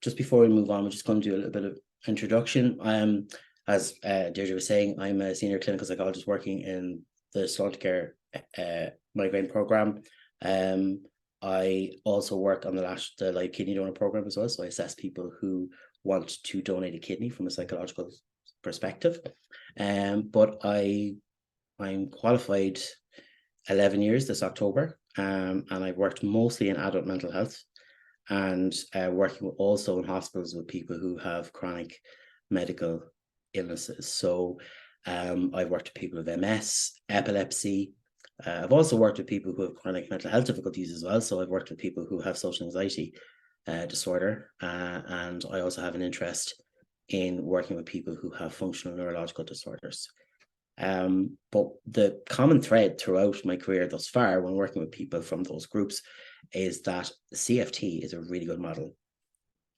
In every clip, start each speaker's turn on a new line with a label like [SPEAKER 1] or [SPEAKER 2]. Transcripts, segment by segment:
[SPEAKER 1] just before we move on, we're just going to do a little bit of introduction. As Deirdre was saying, I'm a senior clinical psychologist working in the Sláintecare migraine program. I also work on the live kidney donor program as well. So I assess people who want to donate a kidney from a psychological perspective. But I'm qualified 11 years this October, and I've worked mostly in adult mental health, and working also in hospitals with people who have chronic medical illnesses. So I've worked with people with MS, epilepsy. I've also worked with people who have chronic mental health difficulties as well. So I've worked with people who have social anxiety disorder, and I also have an interest in working with people who have functional neurological disorders. But the common thread throughout my career thus far, when working with people from those groups, is that CFT is a really good model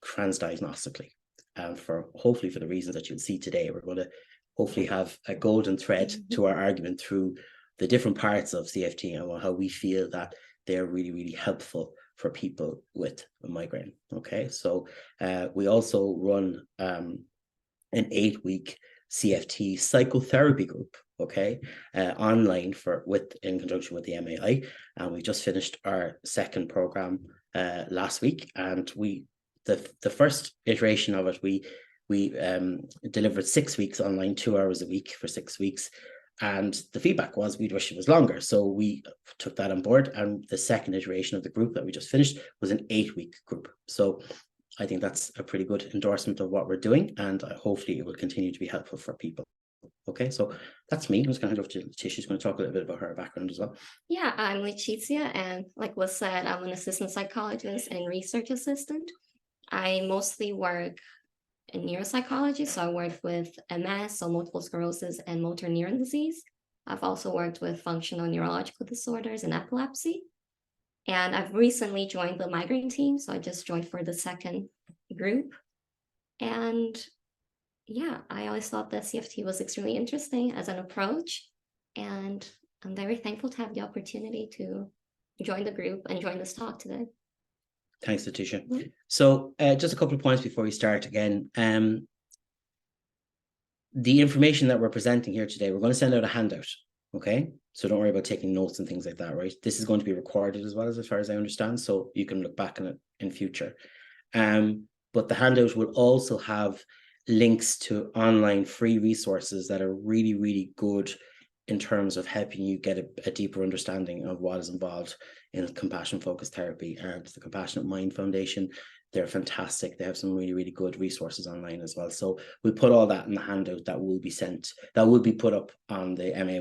[SPEAKER 1] transdiagnostically. And hopefully for the reasons that you'll see today, we're going to hopefully have a golden thread to our argument through the different parts of CFT and how we feel that they're really, really helpful for people with a migraine. Okay, so we also run an 8-week CFT psychotherapy group, okay, online in conjunction with the MAI, and we just finished our second program last week, and the first iteration of it we delivered 6 weeks online, 2 hours a week for 6 weeks, and the feedback was we'd wish it was longer, so we took that on board, and the second iteration of the group that we just finished was an 8-week group. So I think that's a pretty good endorsement of what we're doing, and hopefully it will continue to be helpful for people. Okay, so that's me. I'm just going to hand over to Letícia. She's going to talk a little bit about her background as well.
[SPEAKER 2] Yeah, I'm Letícia, and like was said, I'm an assistant psychologist and research assistant. I mostly work in neuropsychology, so I worked with MS, so multiple sclerosis and motor neuron disease. I've also worked with functional neurological disorders and epilepsy. And I've recently joined the migraine team, so I just joined for the second group. And yeah, I always thought that CFT was extremely interesting as an approach. And I'm very thankful to have the opportunity to join the group and join this talk today.
[SPEAKER 1] Thanks, Letícia. So just a couple of points before we start again. The information that we're presenting here today, we're going to send out a handout, okay? So don't worry about taking notes and things like that, right? This is going to be recorded as well, as far as I understand, so you can look back on it in future. But the handout will also have links to online free resources that are really, really good in terms of helping you get a deeper understanding of what is involved in compassion-focused therapy. The Compassionate Mind Foundation, they're fantastic. They have some really, really good resources online as well. So we put all that in the handout that will be sent, that will be put up on the MAI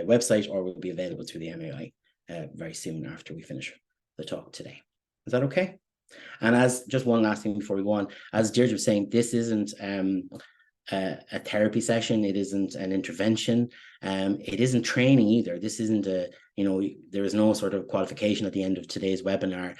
[SPEAKER 1] website, or will be available through the MAI very soon after we finish the talk today. Is that okay? And as just one last thing before we go on, as Deirdre was saying, this isn't a therapy session. It isn't an intervention. It isn't training either. This isn't there is no sort of qualification at the end of today's webinar,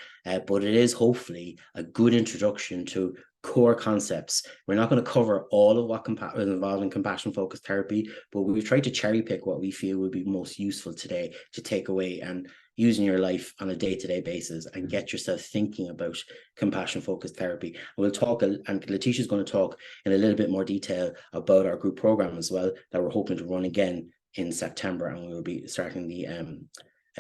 [SPEAKER 1] but it is hopefully a good introduction to core concepts. We're not going to cover all of what is involved in compassion-focused therapy, but we've tried to cherry pick what we feel would be most useful today to take away and use in your life on a day-to-day basis and get yourself thinking about compassion-focused therapy. We'll talk, and Letícia is going to talk in a little bit more detail about our group program as well, that we're hoping to run again in September, and we will be starting the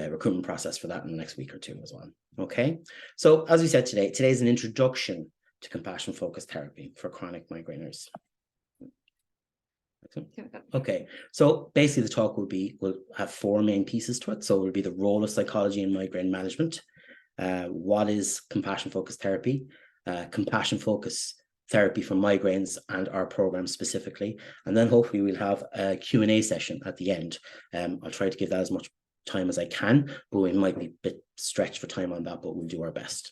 [SPEAKER 1] recruitment process for that in the next week or two as well. Okay, so as we said today is an introduction to compassion-focused therapy for chronic migraineurs. Okay, so basically the talk will have 4 main pieces to it. So it will be the role of psychology in migraine management, what is compassion-focused therapy, compassion-focused therapy for migraines and our program specifically, and then hopefully we'll have a Q&A session at the end. I'll try to give that as much time as I can, but we might be a bit stretched for time on that, but we'll do our best.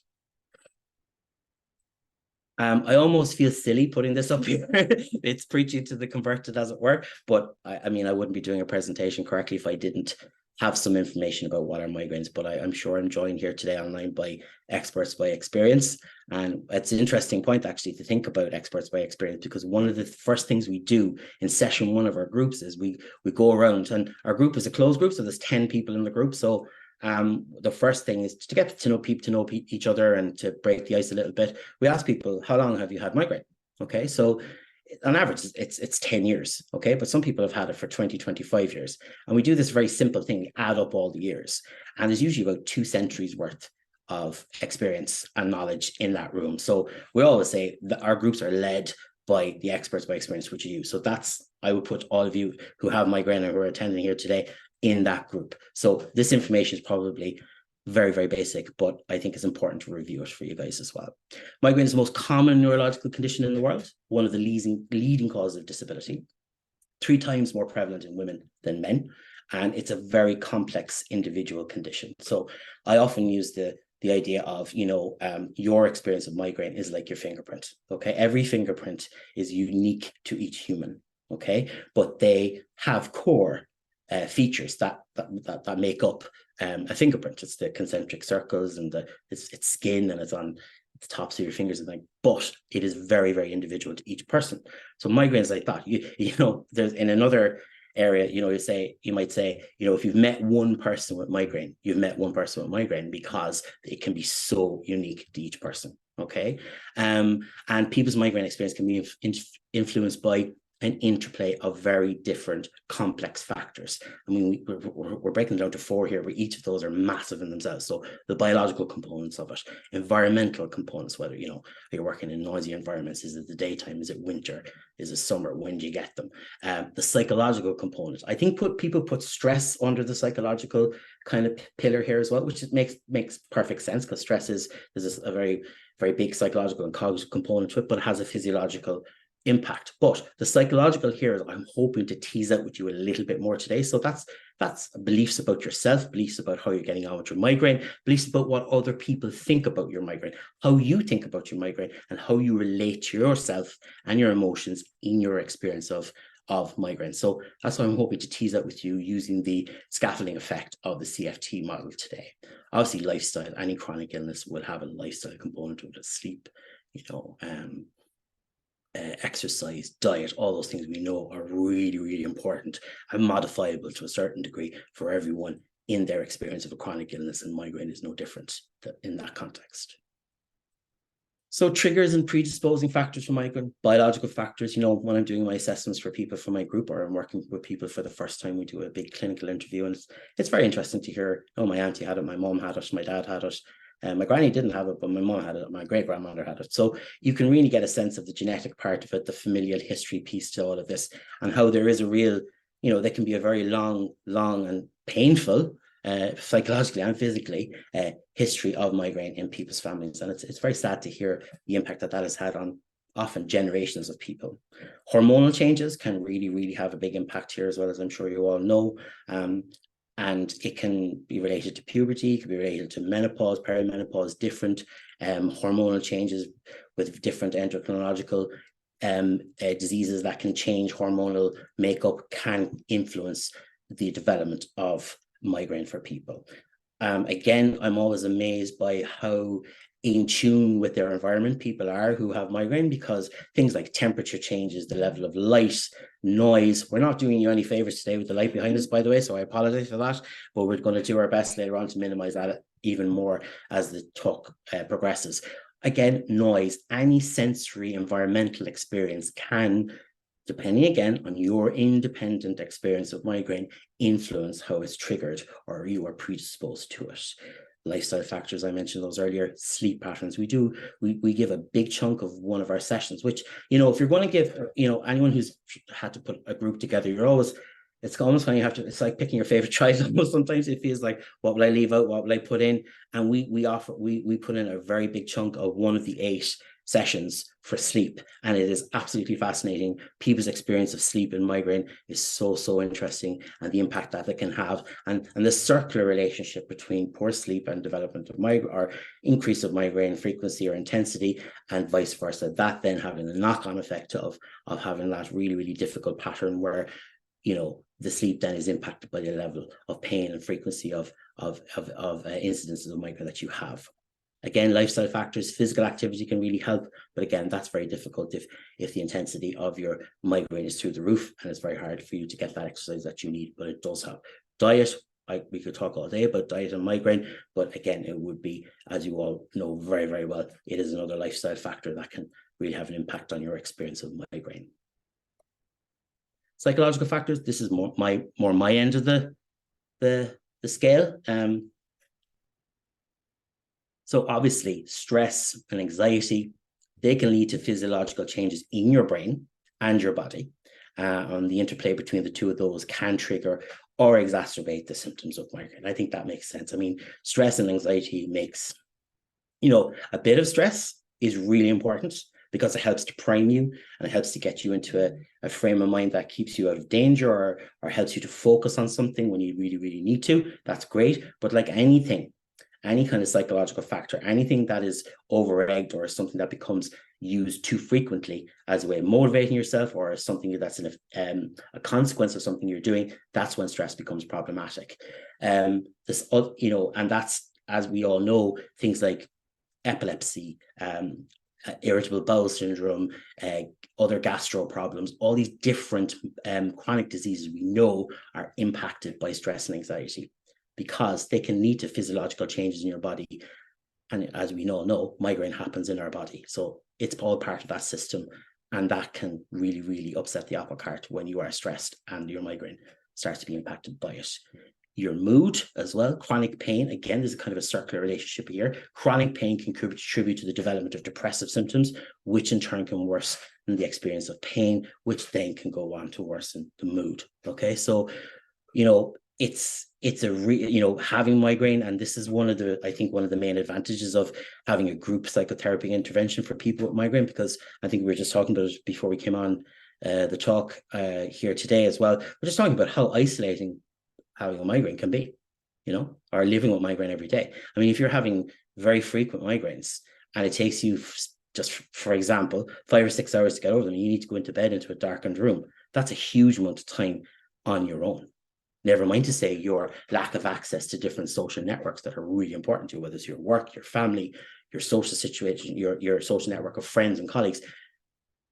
[SPEAKER 1] I almost feel silly putting this up here. It's preaching to the converted, as it were. But I mean, I wouldn't be doing a presentation correctly if I didn't have some information about what are migraines. But I'm sure I'm joined here today online by experts by experience. And it's an interesting point, actually, to think about experts by experience, because one of the first things we do in session 1 of our groups is we go around, and our group is a closed group. So there's 10 people in the group. So The first thing is to get to know people, to know each other, and to break the ice a little bit. We ask people, how long have you had migraine? Okay, so on average, it's 10 years, okay? But some people have had it for 20, 25 years. And we do this very simple thing, add up all the years. And there's usually about 2 centuries worth of experience and knowledge in that room. So we always say that our groups are led by the experts by experience, which are you. So that's, I would put all of you who have migraine and who are attending here today in that group. So this information is probably very, very basic, but I think it's important to review it for you guys as well. Migraine is the most common neurological condition in the world, one of the leading causes of disability, 3 times more prevalent in women than men, and it's a very complex individual condition. So I often use the idea of, your experience of migraine is like your fingerprint, okay? Every fingerprint is unique to each human, okay? But they have core features that make up a fingerprint. It's the concentric circles and it's skin, and it's on the tops of your fingers and things, but it is very, very individual to each person. So migraines like that, there's in another area, you might say, if you've met one person with migraine, you've met one person with migraine, because it can be so unique to each person, okay? And people's migraine experience can be influenced by an interplay of very different complex factors. I mean, we're breaking it down to 4 here, where each of those are massive in themselves. So the biological components of it, environmental components, whether, you're working in noisy environments, is it the daytime, is it winter, is it summer, when do you get them? The psychological component. I think people put stress under the psychological kind of pillar here as well, which makes perfect sense, because stress is a very, very big psychological and cognitive component to it, but it has a physiological impact. But the psychological here is I'm hoping to tease out with you a little bit more today. So that's beliefs about yourself, beliefs about how you're getting on with your migraine, beliefs about what other people think about your migraine, how you think about your migraine, and how you relate to yourself and your emotions in your experience of migraine. So that's what I'm hoping to tease out with you using the scaffolding effect of the CFT model today. Obviously, lifestyle, any chronic illness will have a lifestyle component to it, sleep, exercise, diet, all those things we know are really, really important and modifiable to a certain degree for everyone in their experience of a chronic illness, and migraine is no different in that context. So triggers and predisposing factors for migraine, biological factors, when I'm doing my assessments for people for my group, or I'm working with people for the first time, we do a big clinical interview, and it's very interesting to hear, my auntie had it, my mom had it, my dad had it, my granny didn't have it, but my mom had it, my great-grandmother had it. So you can really get a sense of the genetic part of it, the familial history piece to all of this, and how there is a real, there can be a very long and painful, psychologically and physically, history of migraine in people's families. And it's very sad to hear the impact that has had on often generations of people. Hormonal changes can really, really have a big impact here as well, as I'm sure you all know. And it can be related to puberty, it can be related to menopause, perimenopause, different hormonal changes with different endocrinological diseases that can change hormonal makeup, can influence the development of migraine for people. Again, I'm always amazed by how in tune with their environment people are who have migraine, because things like temperature changes, the level of light, noise. We're not doing you any favors today with the light behind us, by the way, so I apologize for that, but we're going to do our best later on to minimize that even more as the talk progresses. Again, noise, any sensory environmental experience can, depending again on your independent experience of migraine, influence how it's triggered or you are predisposed to it. Lifestyle factors, I mentioned those earlier. Sleep patterns, we give a big chunk of one of our sessions, which, if you're going to give, anyone who's had to put a group together, it's almost kind of it's like picking your favorite child. Almost sometimes it feels like, what will I leave out, what will I put in? And we put in a very big chunk of one of the 8 sessions for sleep, and it is absolutely fascinating. People's experience of sleep and migraine is so interesting, and the impact that it can have, and the circular relationship between poor sleep and development of migraine, or increase of migraine frequency or intensity, and vice versa, that then having a knock-on effect of having that really, really difficult pattern where the sleep then is impacted by the level of pain and frequency of incidences of migraine that you have. Again, lifestyle factors, physical activity can really help, but again, that's very difficult if the intensity of your migraine is through the roof, and it's very hard for you to get that exercise that you need, but it does help. Diet, we could talk all day about diet and migraine, but again, it would be, as you all know very, very well, it is another lifestyle factor that can really have an impact on your experience of migraine. Psychological factors, this is more my end of the scale. So obviously, stress and anxiety, they can lead to physiological changes in your brain and your body. And the interplay between the two of those can trigger or exacerbate the symptoms of migraine. I think that makes sense. I mean, stress and anxiety makes, a bit of stress is really important because it helps to prime you and it helps to get you into a frame of mind that keeps you out of danger or helps you to focus on something when you really, really need to. That's great. But like anything, any kind of psychological factor, anything that is over-egged or something that becomes used too frequently as a way of motivating yourself or as something that's a consequence of something you're doing, that's when stress becomes problematic. And that's, as we all know, things like epilepsy, irritable bowel syndrome, other gastro problems, all these different chronic diseases we know are impacted by stress and anxiety, because they can lead to physiological changes in your body. And as we all know, migraine happens in our body. So it's all part of that system. And that can really, really upset the apple cart when you are stressed and your migraine starts to be impacted by it. Your mood as well, chronic pain. Again, there's a kind of a circular relationship here. Chronic pain can contribute to the development of depressive symptoms, which in turn can worsen the experience of pain, which then can go on to worsen the mood. Okay, so, it's having migraine, and this is I think one of the main advantages of having a group psychotherapy intervention for people with migraine, because I think we were just talking about it before we came on the talk here today as well. We're just talking about how isolating having a migraine can be, or living with migraine every day. I mean, if you're having very frequent migraines and it takes you just, for example, 5 or 6 hours to get over them, and you need to go into bed into a darkened room, that's a huge amount of time on your own. Never mind to say your lack of access to different social networks that are really important to you, whether it's your work, your family, your social situation, your social network of friends and colleagues.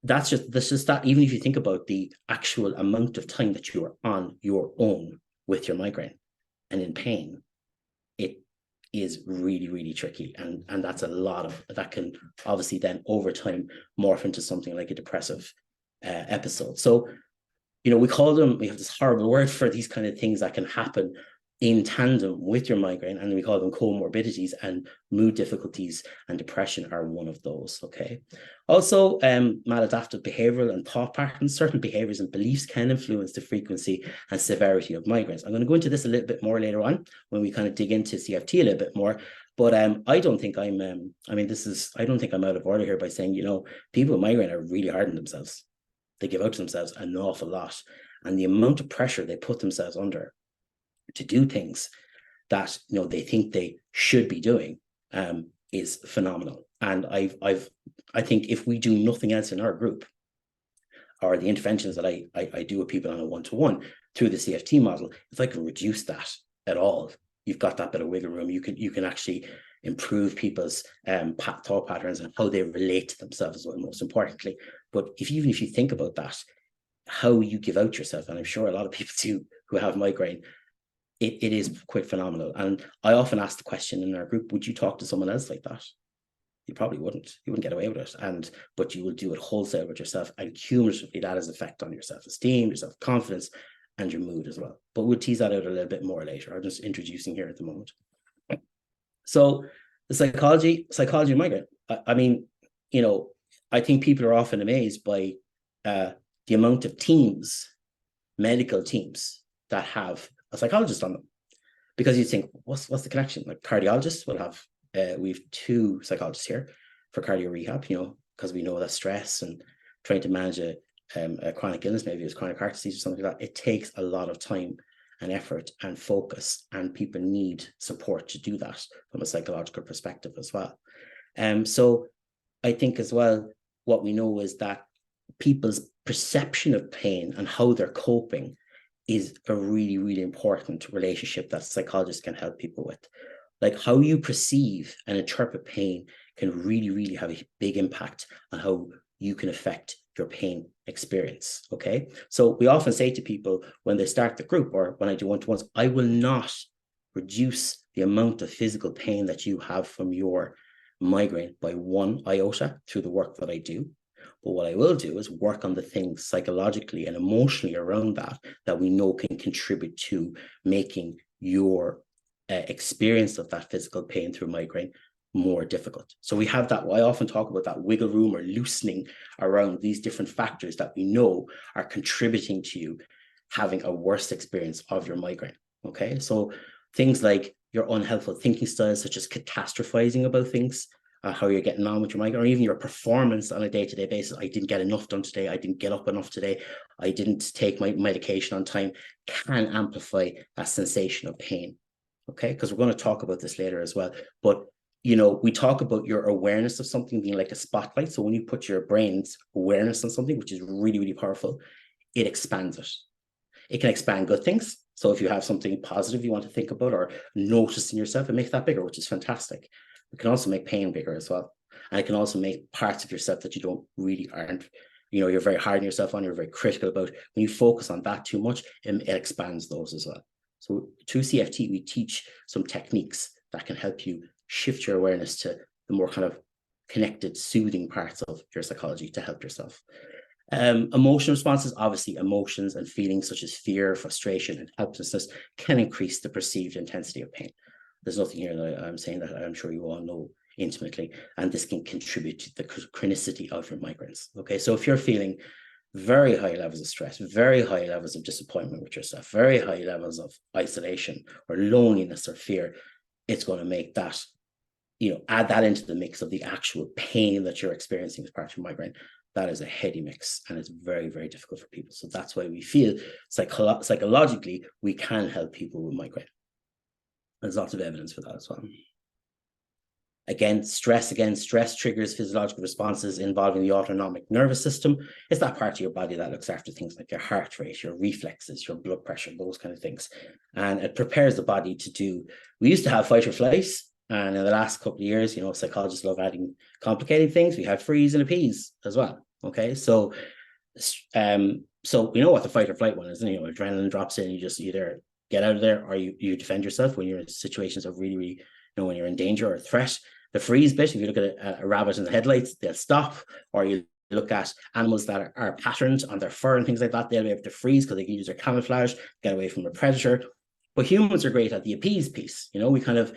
[SPEAKER 1] That's just that. Even if you think about the actual amount of time that you are on your own with your migraine and in pain, it is really, really tricky. And that's a lot of that can obviously then over time morph into something like a depressive episode. So, we have this horrible word for these kind of things that can happen in tandem with your migraine, and we call them comorbidities, and mood difficulties and depression are one of those. Okay. Also, maladaptive behavioral and thought patterns, certain behaviors and beliefs can influence the frequency and severity of migraines. I'm going to go into this a little bit more later on when we kind of dig into CFT a little bit more. But I don't think I don't think I'm out of order here by saying, people with migraine are really hard on themselves. They give out to themselves an awful lot. And the amount of pressure they put themselves under to do things that they think they should be doing is phenomenal. And I think if we do nothing else in our group, or the interventions that I do with people on a one-to-one through the CFT model, if I can reduce that at all, you've got that bit of wiggle room. You can actually improve people's thought patterns and how they relate to themselves as well, most importantly. But even if you think about that, how you give out yourself, and I'm sure a lot of people do who have migraine, it is quite phenomenal. And I often ask the question in our group, would you talk to someone else like that? You probably wouldn't. You wouldn't get away with it. But you will do it wholesale with yourself, and cumulatively that has effect on your self-esteem, your self-confidence, and your mood as well. But we'll tease that out a little bit more later. I'm just introducing here at the moment. So the psychology of migraine. I think people are often amazed by the amount of medical teams that have a psychologist on them, because you think, what's the connection? Like cardiologists will have, we have 2 psychologists here for cardio rehab, because we know that stress and trying to manage a chronic illness, maybe it's chronic heart disease or something like that, it takes a lot of time and effort and focus, and people need support to do that from a psychological perspective as well. So I think as well, what we know is that people's perception of pain and how they're coping is a really, really important relationship that psychologists can help people with. Like how you perceive and interpret pain can really, really have a big impact on how you can affect your pain experience. Okay, so we often say to people when they start the group, or when I do one-to-ones, I will not reduce the amount of physical pain that you have from your migraine by 1 iota through the work that I do. But what I will do is work on the things psychologically and emotionally around that we know can contribute to making your experience of that physical pain through migraine more difficult. So we have that, I often talk about that wiggle room or loosening around these different factors that we know are contributing to you having a worse experience of your migraine. Okay, so things like your unhelpful thinking styles, such as catastrophizing about things, how you're getting on with your migraine, or even your performance on a day-to-day basis. I didn't get enough done today. I didn't get up enough today. I didn't take my medication on time, can amplify that sensation of pain. Okay, because we're going to talk about this later as well. But we talk about your awareness of something being like a spotlight. So when you put your brain's awareness on something, which is really, really powerful, it expands it. It can expand good things. So if you have something positive you want to think about or notice in yourself, it makes that bigger, which is fantastic. It can also make pain bigger as well. And it can also make parts of yourself that you aren't, you're very hard on yourself on, you're very critical about. When you focus on that too much, it expands those as well. So through CFT, we teach some techniques that can help you shift your awareness to the more kind of connected, soothing parts of your psychology to help yourself. Emotional responses, obviously emotions and feelings such as fear, frustration, and helplessness can increase the perceived intensity of pain. There's nothing here that I'm saying that I'm sure you all know intimately, and this can contribute to the chronicity of your migraines. Okay, so if you're feeling very high levels of stress, very high levels of disappointment with yourself, very high levels of isolation or loneliness or fear, it's going to make that, add that into the mix of the actual pain that you're experiencing as part of your migraine. That is a heady mix, and it's very, very difficult for people. So that's why we feel psychologically we can help people with migraine. There's lots of evidence for that as well. Again, stress triggers physiological responses involving the autonomic nervous system. It's that part of your body that looks after things like your heart rate, your reflexes, your blood pressure, those kind of things. And it prepares the body to do, we used to have fight or flight. And in the last couple of years, psychologists love adding complicating things. We have freeze and appease as well. Okay, so we know what the fight or flight one is. Adrenaline drops in, you just either get out of there or you defend yourself when you're in situations of really, really, when you're in danger or threat. The freeze bit, if you look at a rabbit in the headlights, they'll stop. Or you look at animals that are patterned on their fur and things like that, they'll be able to freeze because they can use their camouflage, get away from a predator. But humans are great at the appease piece. We kind of,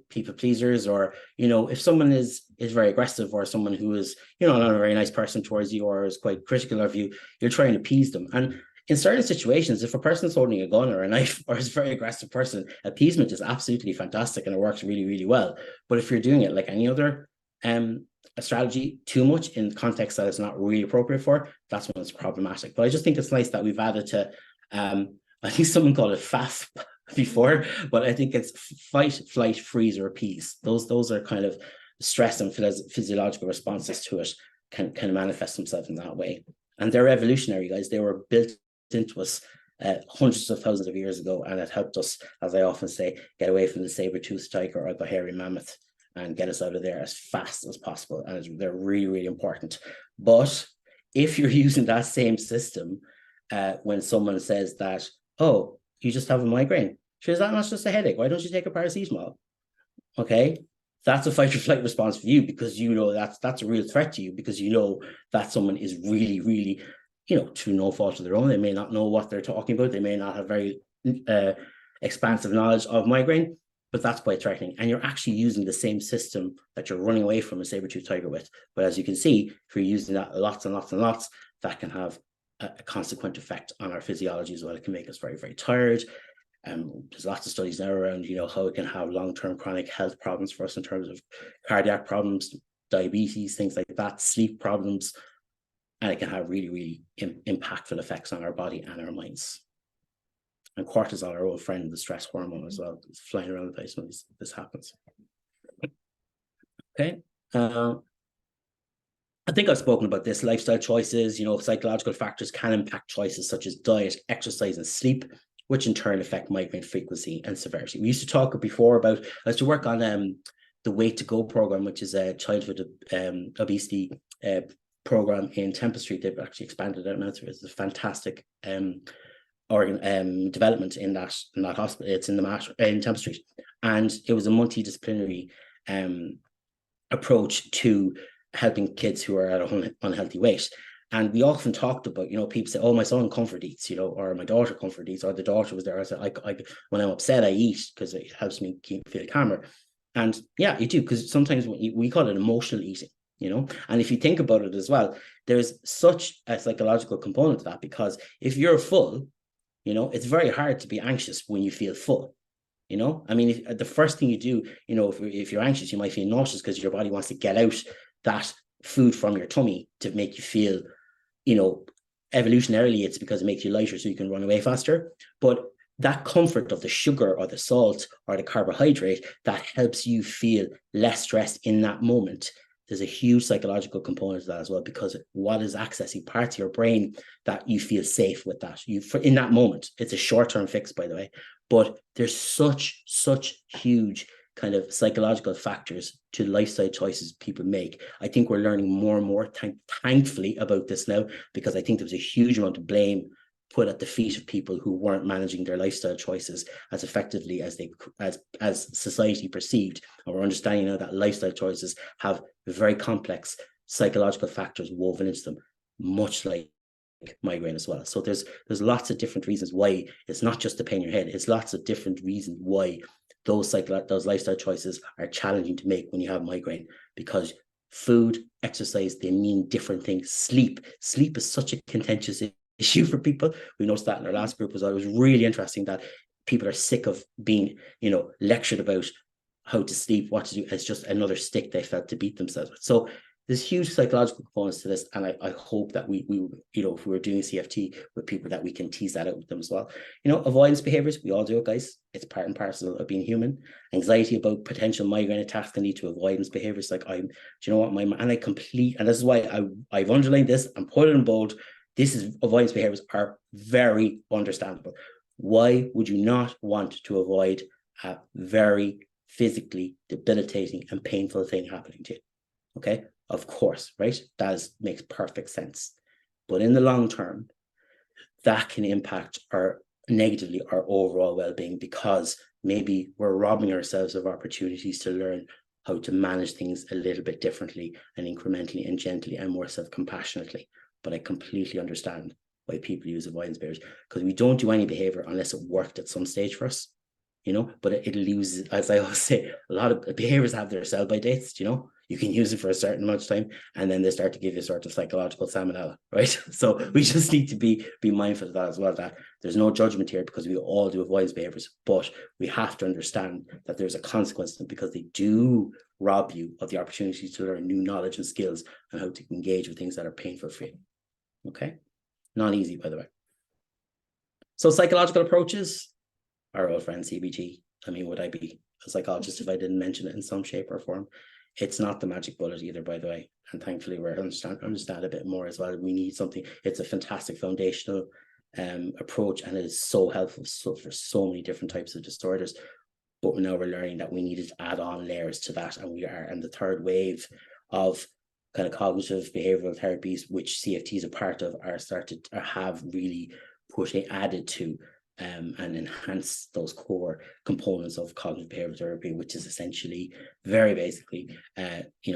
[SPEAKER 1] people pleasers, or, if someone is very aggressive, or someone who is, not a very nice person towards you or is quite critical of you, you're trying to appease them. And in certain situations, if a person's holding a gun or a knife or is a very aggressive person, appeasement is absolutely fantastic and it works really, really well. But if you're doing it like any other a strategy too much in context that it's not really appropriate for, that's when it's problematic. But I just think it's nice that we've added to, I think someone called it FAF before, but I think it's fight, flight, freeze, or appease. Those are kind of stress and physiological responses to it can manifest themselves in that way. And they're evolutionary, guys. They were built into us hundreds of thousands of years ago, and it helped us, as I often say, get away from the saber-toothed tiger or the hairy mammoth and get us out of there as fast as possible. And they're really, really important. But if you're using that same system when someone says that, oh, you just have a migraine, sure, is that not just a headache? Why don't you take a paracetamol? Okay, that's a fight or flight response for you, because that's a real threat to you, because that someone is really, really, through no fault of their own. They may not know what they're talking about. They may not have very expansive knowledge of migraine, but that's quite threatening. And you're actually using the same system that you're running away from a saber-toothed tiger with. But as you can see, if you're using that lots and lots and lots, that can have a consequent effect on our physiology as well. It can make us very, very tired. There's lots of studies now around, how it can have long-term chronic health problems for us in terms of cardiac problems, diabetes, things like that, sleep problems, and it can have really, really impactful effects on our body and our minds. And cortisol, our old friend, the stress hormone as well, is flying around the place when this happens. Okay. I think I've spoken about this. Lifestyle choices, psychological factors can impact choices such as diet, exercise, and sleep, which in turn affect migraine frequency and severity. We used to talk before about, I used to work on the Weight to Go program, which is a childhood obesity program in Temple Street. They've actually expanded out now. It's a fantastic development in that hospital. It's in Temple Street, and it was a multidisciplinary approach to helping kids who are at an unhealthy weight. And we often talked about, people say, oh, my son comfort eats, or my daughter comfort eats, or the daughter was there. I said, when I'm upset, I eat because it helps me feel calmer. And yeah, you do, because sometimes we call it emotional eating, and if you think about it as well, there's such a psychological component to that, because if you're full, it's very hard to be anxious when you feel full. I mean, the first thing you do, if you're anxious, you might feel nauseous because your body wants to get out that food from your tummy to make you feel, evolutionarily, it's because it makes you lighter so you can run away faster. But that comfort of the sugar or the salt or the carbohydrate, that helps you feel less stressed in that moment. There's a huge psychological component to that as well, because what is accessing parts of your brain that you feel safe with that. In that moment, it's a short-term fix, by the way, but there's such huge kind of psychological factors to lifestyle choices people make. I think we're learning more and more, thankfully, about this now, because I think there was a huge amount of blame put at the feet of people who weren't managing their lifestyle choices as effectively as society perceived. And we're understanding now that lifestyle choices have very complex psychological factors woven into them, much like migraine as well. So there's lots of different reasons why it's not just the pain in your head. It's lots of different reasons why those lifestyle choices are challenging to make when you have migraine, because food, exercise, they mean different things. Sleep is such a contentious issue for people. We noticed that in our last group. It was really interesting that people are sick of being, lectured about how to sleep, what to do. It's just another stick they felt to beat themselves with. So there's huge psychological components to this, and I hope that we if we were doing CFT with people, that we can tease that out with them as well. Avoidance behaviors, we all do it, guys. It's part and parcel of being human. Anxiety about potential migraine attacks can lead to avoidance behaviors. Like and this is why I've underlined this and put it in bold. Avoidance behaviors are very understandable. Why would you not want to avoid a very physically debilitating and painful thing happening to you? Okay, of course, right? That makes perfect sense. But in the long term, that can impact negatively our overall well-being, because maybe we're robbing ourselves of opportunities to learn how to manage things a little bit differently and incrementally and gently and more self-compassionately. But I completely understand why people use avoidance behaviors, because we don't do any behavior unless it worked at some stage for us, but it loses, as I always say, a lot of behaviors have their sell-by dates. You can use it for a certain amount of time, and then they start to give you sort of psychological salmonella, right? So we just need to be mindful of that as well, that there's no judgment here, because we all do avoidance behaviors, but we have to understand that there's a consequence to them, because they do rob you of the opportunity to learn new knowledge and skills and how to engage with things that are painful for you. Okay, not easy, by the way. So psychological approaches, our old friend CBT. I mean, would I be a psychologist if I didn't mention it in some shape or form? It's not the magic bullet either, by the way. And thankfully, we're understand a bit more as well. We need something. It's a fantastic foundational approach, and it is so helpful for so many different types of disorders. But now we're learning that we needed to add on layers to that, and we are in the third wave of kind of cognitive behavioral therapies, which CFT is a part of, have really added to and enhance those core components of cognitive behavioral therapy, which is essentially very basically,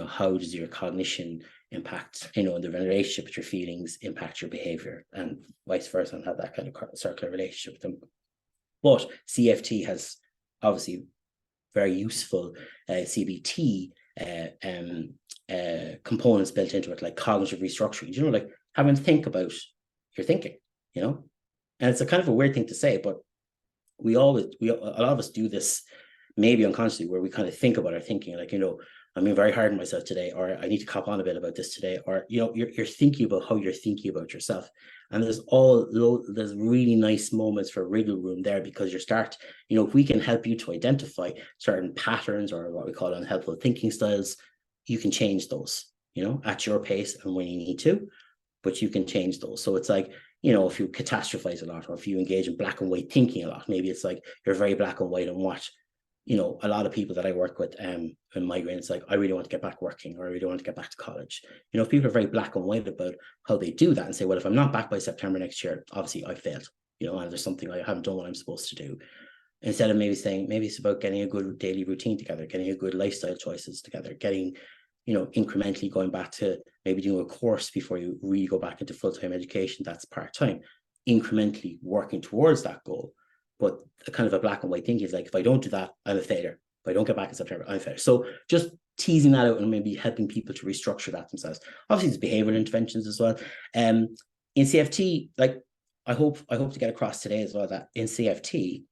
[SPEAKER 1] how does your cognition impact, the relationship with your feelings impact your behavior, and vice versa, and have that kind of circular relationship with them. But CFT has obviously very useful CBT components built into it, like cognitive restructuring, like having to think about your thinking, and it's a kind of a weird thing to say, but a lot of us do this maybe unconsciously, where we kind of think about our thinking, like, I'm being very hard on myself today, or I need to cop on a bit about this today, or, you're thinking about how you're thinking about yourself. And there's really nice moments for wriggle room there, because if we can help you to identify certain patterns, or what we call unhelpful thinking styles, you can change those, at your pace and when you need to, but you can change those. So it's like, if you catastrophize a lot, or if you engage in black and white thinking a lot, maybe it's like you're very black and white on what you know, a lot of people that I work with in migraine, it's like, I really want to get back working, or I really want to get back to college. You know, if people are very black and white about how they do that and say, well, if I'm not back by September next year, obviously I failed, you know, and there's something I haven't done what I'm supposed to do. Instead of maybe saying, maybe it's about getting a good daily routine together, getting a good lifestyle choices together, getting, you know, incrementally going back to maybe doing a course before you really go back into full-time education that's part-time, incrementally working towards that goal. But a kind of a black and white thing is like, if I don't do that, I'm a failure. If I don't get back in September, I'm a failure. So just teasing that out and maybe helping people to restructure that themselves. Obviously, there's behavioral interventions as well. In CFT, like I hope to get across today as well, that in CFT,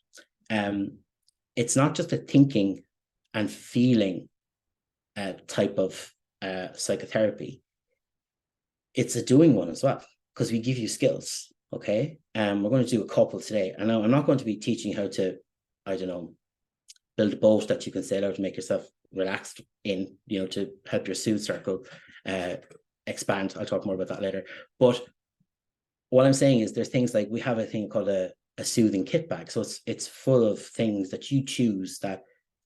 [SPEAKER 1] it's not just a thinking and feeling type of psychotherapy. It's a doing one as well, because we give you skills. Okay, we're going to do a couple today. And now I'm not going to be teaching how to, I don't know, build a boat that you can sail out to make yourself relaxed in, you know, to help your soothe circle expand. I'll talk more about that later. But what I'm saying is there's things like, we have a thing called a soothing kit bag. So it's full of things that you choose that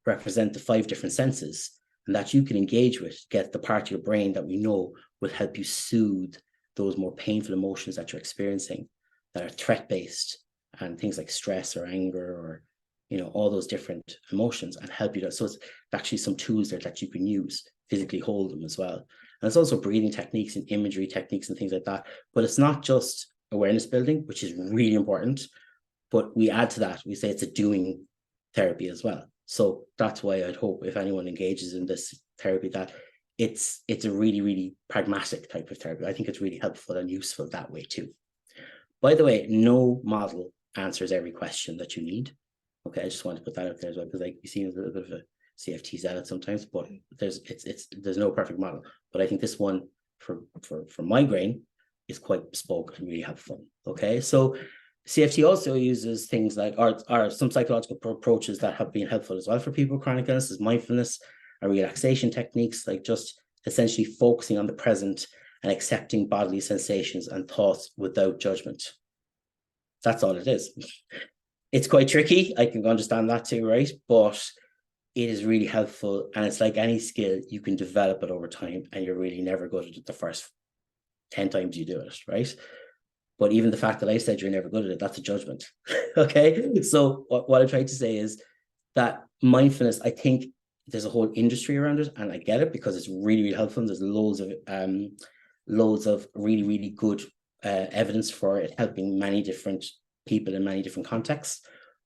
[SPEAKER 1] represent the 5 different senses, and that you can engage with, get the part of your brain that we know will help you soothe those more painful emotions that you're experiencing, that are threat-based, and things like stress or anger, or, you know, all those different emotions, and help you to. So it's actually some tools there that you can use, physically hold them as well. And it's also breathing techniques and imagery techniques and things like that. But it's not just awareness building, which is really important, but we add to that, we say it's a doing therapy as well. So that's why I'd hope if anyone engages in this therapy, that it's a really, really pragmatic type of therapy. I think it's really helpful and useful that way too. By the way, no model answers every question that you need. Okay, I just want to put that out there as well, because like you see a little bit of a CFT zealot sometimes, but there's no perfect model. But I think this one for migraine is quite bespoke and really helpful. Okay, so CFT also uses things like, are some psychological approaches that have been helpful as well for people with chronic illnesses, mindfulness and relaxation techniques, like just essentially focusing on the present and accepting bodily sensations and thoughts without judgment. That's all it is. It's quite tricky, I can understand that too, right? But it is really helpful, and it's like any skill, you can develop it over time, and you're really never good at it the first 10 times you do it, right? But even the fact that I said you're never good at it, that's a judgment. Okay, so what I'm trying to say is that mindfulness, I think there's a whole industry around it, and I get it, because it's really, really helpful. And there's loads of really, really good evidence for it helping many different people in many different contexts.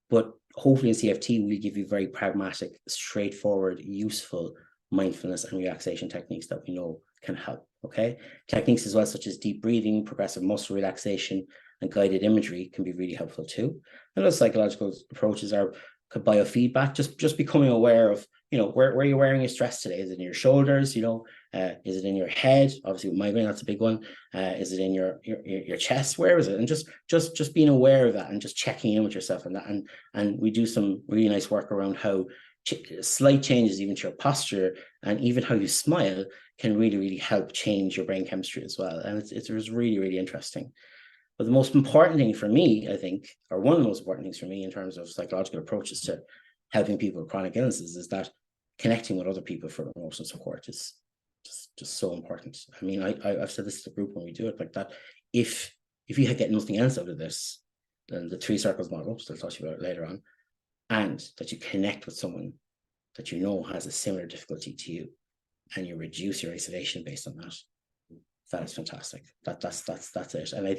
[SPEAKER 1] But hopefully in CFT, we give you very pragmatic, straightforward, useful mindfulness and relaxation techniques that we know can help. Okay, techniques as well, such as deep breathing, progressive muscle relaxation, and guided imagery can be really helpful too. And those psychological approaches are biofeedback, just becoming aware of, you know, where you're wearing your stress today. Is it in your shoulders? You know, is it in your head? Obviously with migraine, that's a big one. Is it in your chest? Where is it? And just being aware of that, and just checking in with yourself and that. And we do some really nice work around how slight changes even to your posture and even how you smile can really, really help change your brain chemistry as well. And it's really, really interesting. But the most important thing for me, I think, or one of the most important things for me in terms of psychological approaches to helping people with chronic illnesses, is that connecting with other people for emotional support is just so important. I mean, I've said this to the group when we do it, like that if you get nothing else out of this, then the 3 circles model, which I'll talk to you about later on, and that you connect with someone that you know has a similar difficulty to you, and you reduce your isolation based on that, that is fantastic. That's it. And I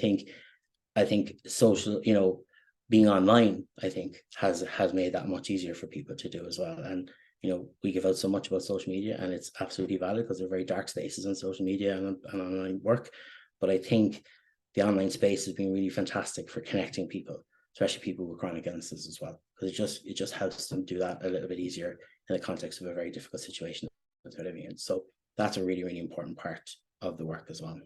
[SPEAKER 1] think social, you know, being online, I think has made that much easier for people to do as well. And, you know, we give out so much about social media, and it's absolutely valid, because they're very dark spaces on social media and online work. But I think the online space has been really fantastic for connecting people, especially people with chronic illnesses as well, because it just helps them do that a little bit easier in the context of a very difficult situation that they're living in. So that's a really, really important part of the work as well.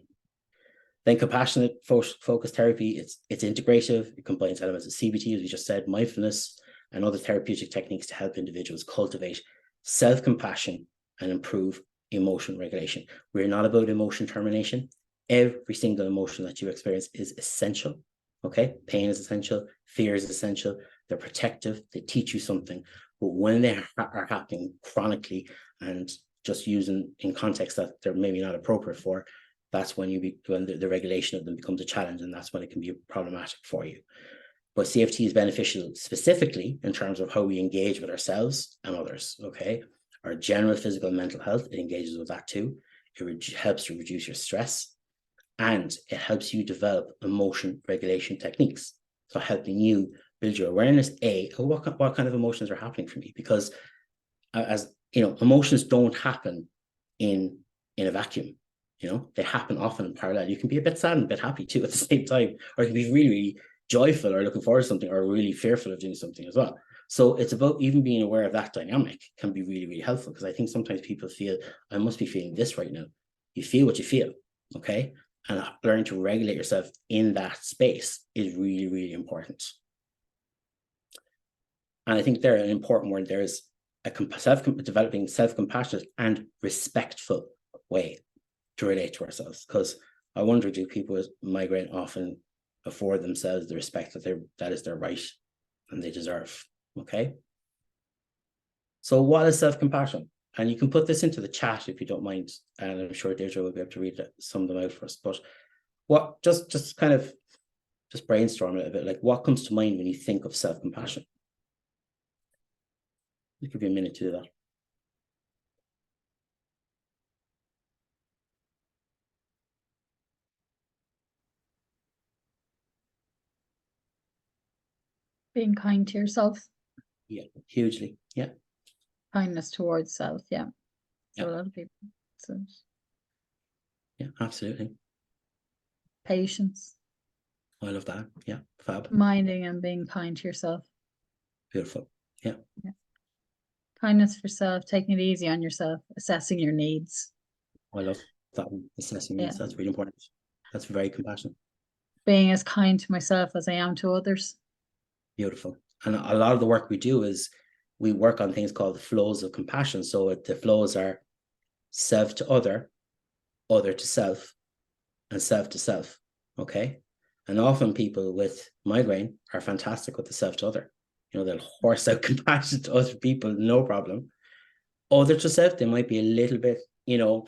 [SPEAKER 1] Then compassionate focused therapy, it's integrative. It combines elements of CBT, as we just said, mindfulness, and other therapeutic techniques to help individuals cultivate self-compassion and improve emotion regulation. We're not about emotion termination. Every single emotion that you experience is essential. Okay, pain is essential, fear is essential. They're protective. They teach you something. But when they are happening chronically and just using in context that they're maybe not appropriate for, that's when when the regulation of them becomes a challenge, and that's when it can be problematic for you. But CFT is beneficial specifically in terms of how we engage with ourselves and others, okay? Our general physical and mental health, it engages with that too. It helps to reduce your stress, and it helps you develop emotion regulation techniques. So helping you build your awareness, of what kind of emotions are happening for me, because as you know, emotions don't happen in a vacuum. You know, they happen often in parallel. You can be a bit sad and a bit happy too at the same time, or you can be really, really joyful or looking forward to something, or really fearful of doing something as well. So it's about even being aware of that dynamic can be really, really helpful, because I think sometimes people feel, I must be feeling this right now. You feel what you feel, okay? And learning to regulate yourself in that space is really, really important. And I think there an important word there is developing self-compassionate and respectful way to relate to ourselves. Because I wonder, do people with migraine often afford themselves the respect that is their right and they deserve? Okay. So what is self-compassion? And you can put this into the chat if you don't mind, and I'm sure Deirdre will be able to read some of them out for us. But what just kind of just brainstorm a little bit, like what comes to mind when you think of self-compassion? I'll give you a minute to do that.
[SPEAKER 3] Being kind to yourself.
[SPEAKER 1] Yeah, hugely. Yeah.
[SPEAKER 3] Kindness towards self. Yeah. So
[SPEAKER 1] Yeah.
[SPEAKER 3] a lot of people. So.
[SPEAKER 1] Yeah, absolutely.
[SPEAKER 3] Patience.
[SPEAKER 1] I love that. Yeah, fab.
[SPEAKER 3] Minding and being kind to yourself.
[SPEAKER 1] Beautiful. Yeah.
[SPEAKER 3] Yeah. Kindness for self, taking it easy on yourself, assessing your needs.
[SPEAKER 1] I love that one. Assessing needs. That's really important. That's very compassionate.
[SPEAKER 3] Being as kind to myself as I am to others.
[SPEAKER 1] Beautiful. And a lot of the work we do is we work on things called the flows of compassion. So the flows are self to other, other to self, and self to self. Okay. And often people with migraine are fantastic with the self to other. You know, they'll horse out compassion to other people, no problem. Other to self, they might be a little bit, you know,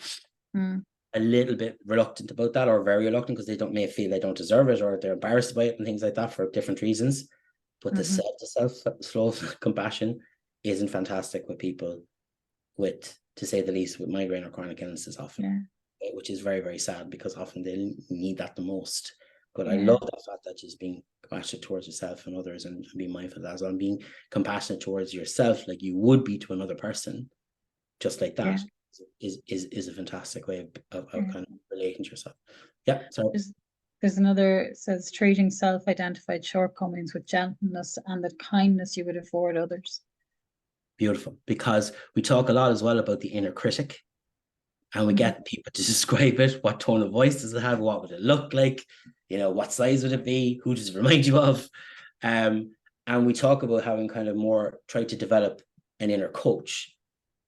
[SPEAKER 1] a little bit reluctant about that, or very reluctant because may feel they don't deserve it, or they're embarrassed by it and things like that for different reasons. But the self to self flow of compassion isn't fantastic with people with, to say the least, with migraine or chronic illnesses often, which is very, very sad, because often they need that the most. But I love that fact that just being compassionate towards yourself and others, and being mindful of that as well, and being compassionate towards yourself like you would be to another person, just like that, is a fantastic way of kind of relating to yourself. Yeah, sorry.
[SPEAKER 3] There's another, says treating self-identified shortcomings with gentleness and the kindness you would afford others.
[SPEAKER 1] Beautiful, because we talk a lot as well about the inner critic, and we get people to describe it. What tone of voice does it have? What would it look like? You know, what size would it be? Who does it remind you of? And we talk about having kind of more try to develop an inner coach,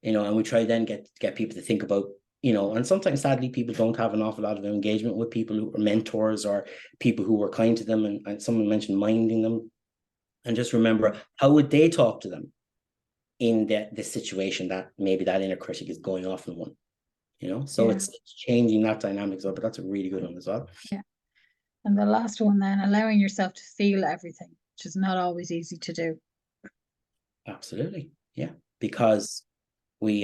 [SPEAKER 1] you know, and we try then get people to think about, you know, and sometimes sadly people don't have an awful lot of engagement with people who are mentors or people who were kind to them, and someone mentioned minding them, and just remember, how would they talk to them in this situation that maybe that inner critic is going off in one, you know? So it's changing that dynamic as well, but that's a really good one as well.
[SPEAKER 3] Yeah. And the last one then, allowing yourself to feel everything, which is not always easy to do.
[SPEAKER 1] Absolutely. Yeah. Because we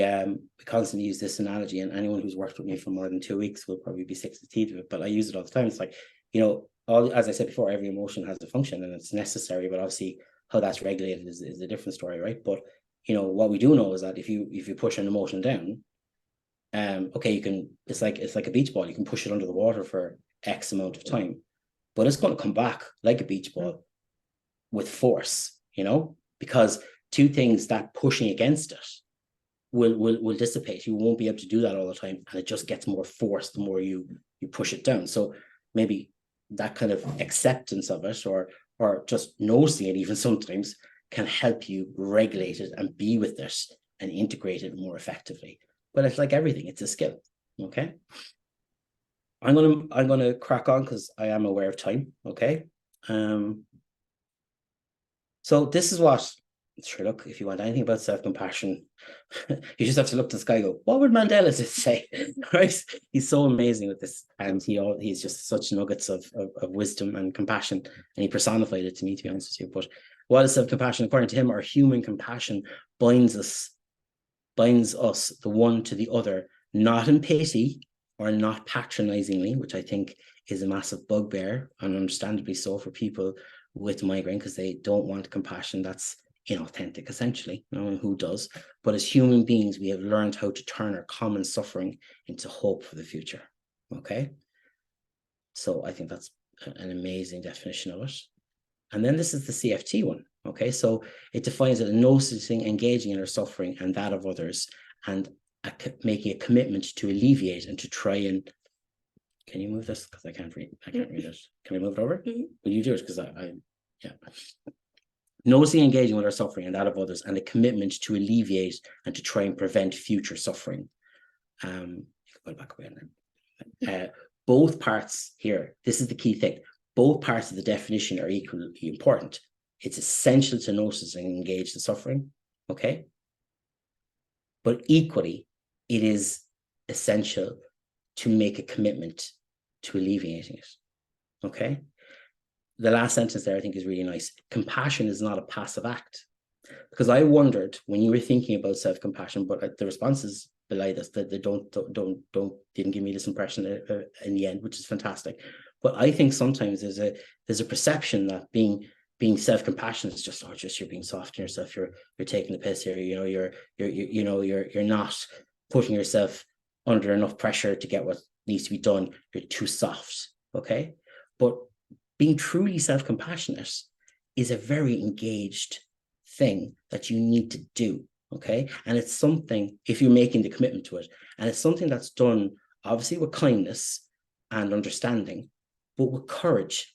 [SPEAKER 1] constantly use this analogy, and anyone who's worked with me for more than 2 weeks will probably be sick to the teeth of it, but I use it all the time. It's like, you know, as I said before, every emotion has a function and it's necessary, but obviously how that's regulated is a different story, right? But you know, what we do know is that if you push an emotion down, okay, you can, it's like a beach ball, you can push it under the water for X amount of time, but it's going to come back like a beach ball with force, you know, because two things, that pushing against it will dissipate. You won't be able to do that all the time, and it just gets more force the more you push it down. So maybe that kind of acceptance of it, or just noticing it even sometimes, can help you regulate it and be with it and integrate it more effectively. But it's like everything, it's a skill. Okay, I'm gonna crack on because I am aware of time. Okay, so this is what sure, look, if you want anything about self-compassion, you just have to look to the sky and go, what would Mandela say? Right? He's so amazing with this. And he's just such nuggets of wisdom and compassion. And he personified it to me, to be honest with you. But what is self-compassion? According to him, our human compassion binds us, the one to the other, not in pity or not patronizingly, which I think is a massive bugbear, and understandably so for people with migraine, because they don't want compassion that's inauthentic, essentially. Who does? But as human beings, we have learned how to turn our common suffering into hope for the future. Okay, so I think that's an amazing definition of it. And then this is the CFT one. Okay, so it defines it as noticing, engaging in our suffering and that of others, and making a commitment to alleviate and to try and. Can you move this? Because I can't read it. Can I move it over? Will you do it? Because yeah. Noticing, engaging with our suffering and that of others, and a commitment to alleviate and to try and prevent future suffering. You can put it back away now. Both parts here, this is the key thing. Both parts of the definition are equally important. It's essential to notice and engage the suffering, okay? But equally, it is essential to make a commitment to alleviating it, okay? The last sentence there I think is really nice. Compassion is not a passive act. Because I wondered when you were thinking about self-compassion, but the responses belie this, that they didn't give me this impression in the end, which is fantastic. But I think sometimes there's a perception that being self-compassionate is just you're being soft on yourself, you're taking the piss here, you're not putting yourself under enough pressure to get what needs to be done, you're too soft, okay? But being truly self-compassionate is a very engaged thing that you need to do, okay? And it's something, if you're making the commitment to it, and it's something that's done obviously with kindness and understanding, but with courage,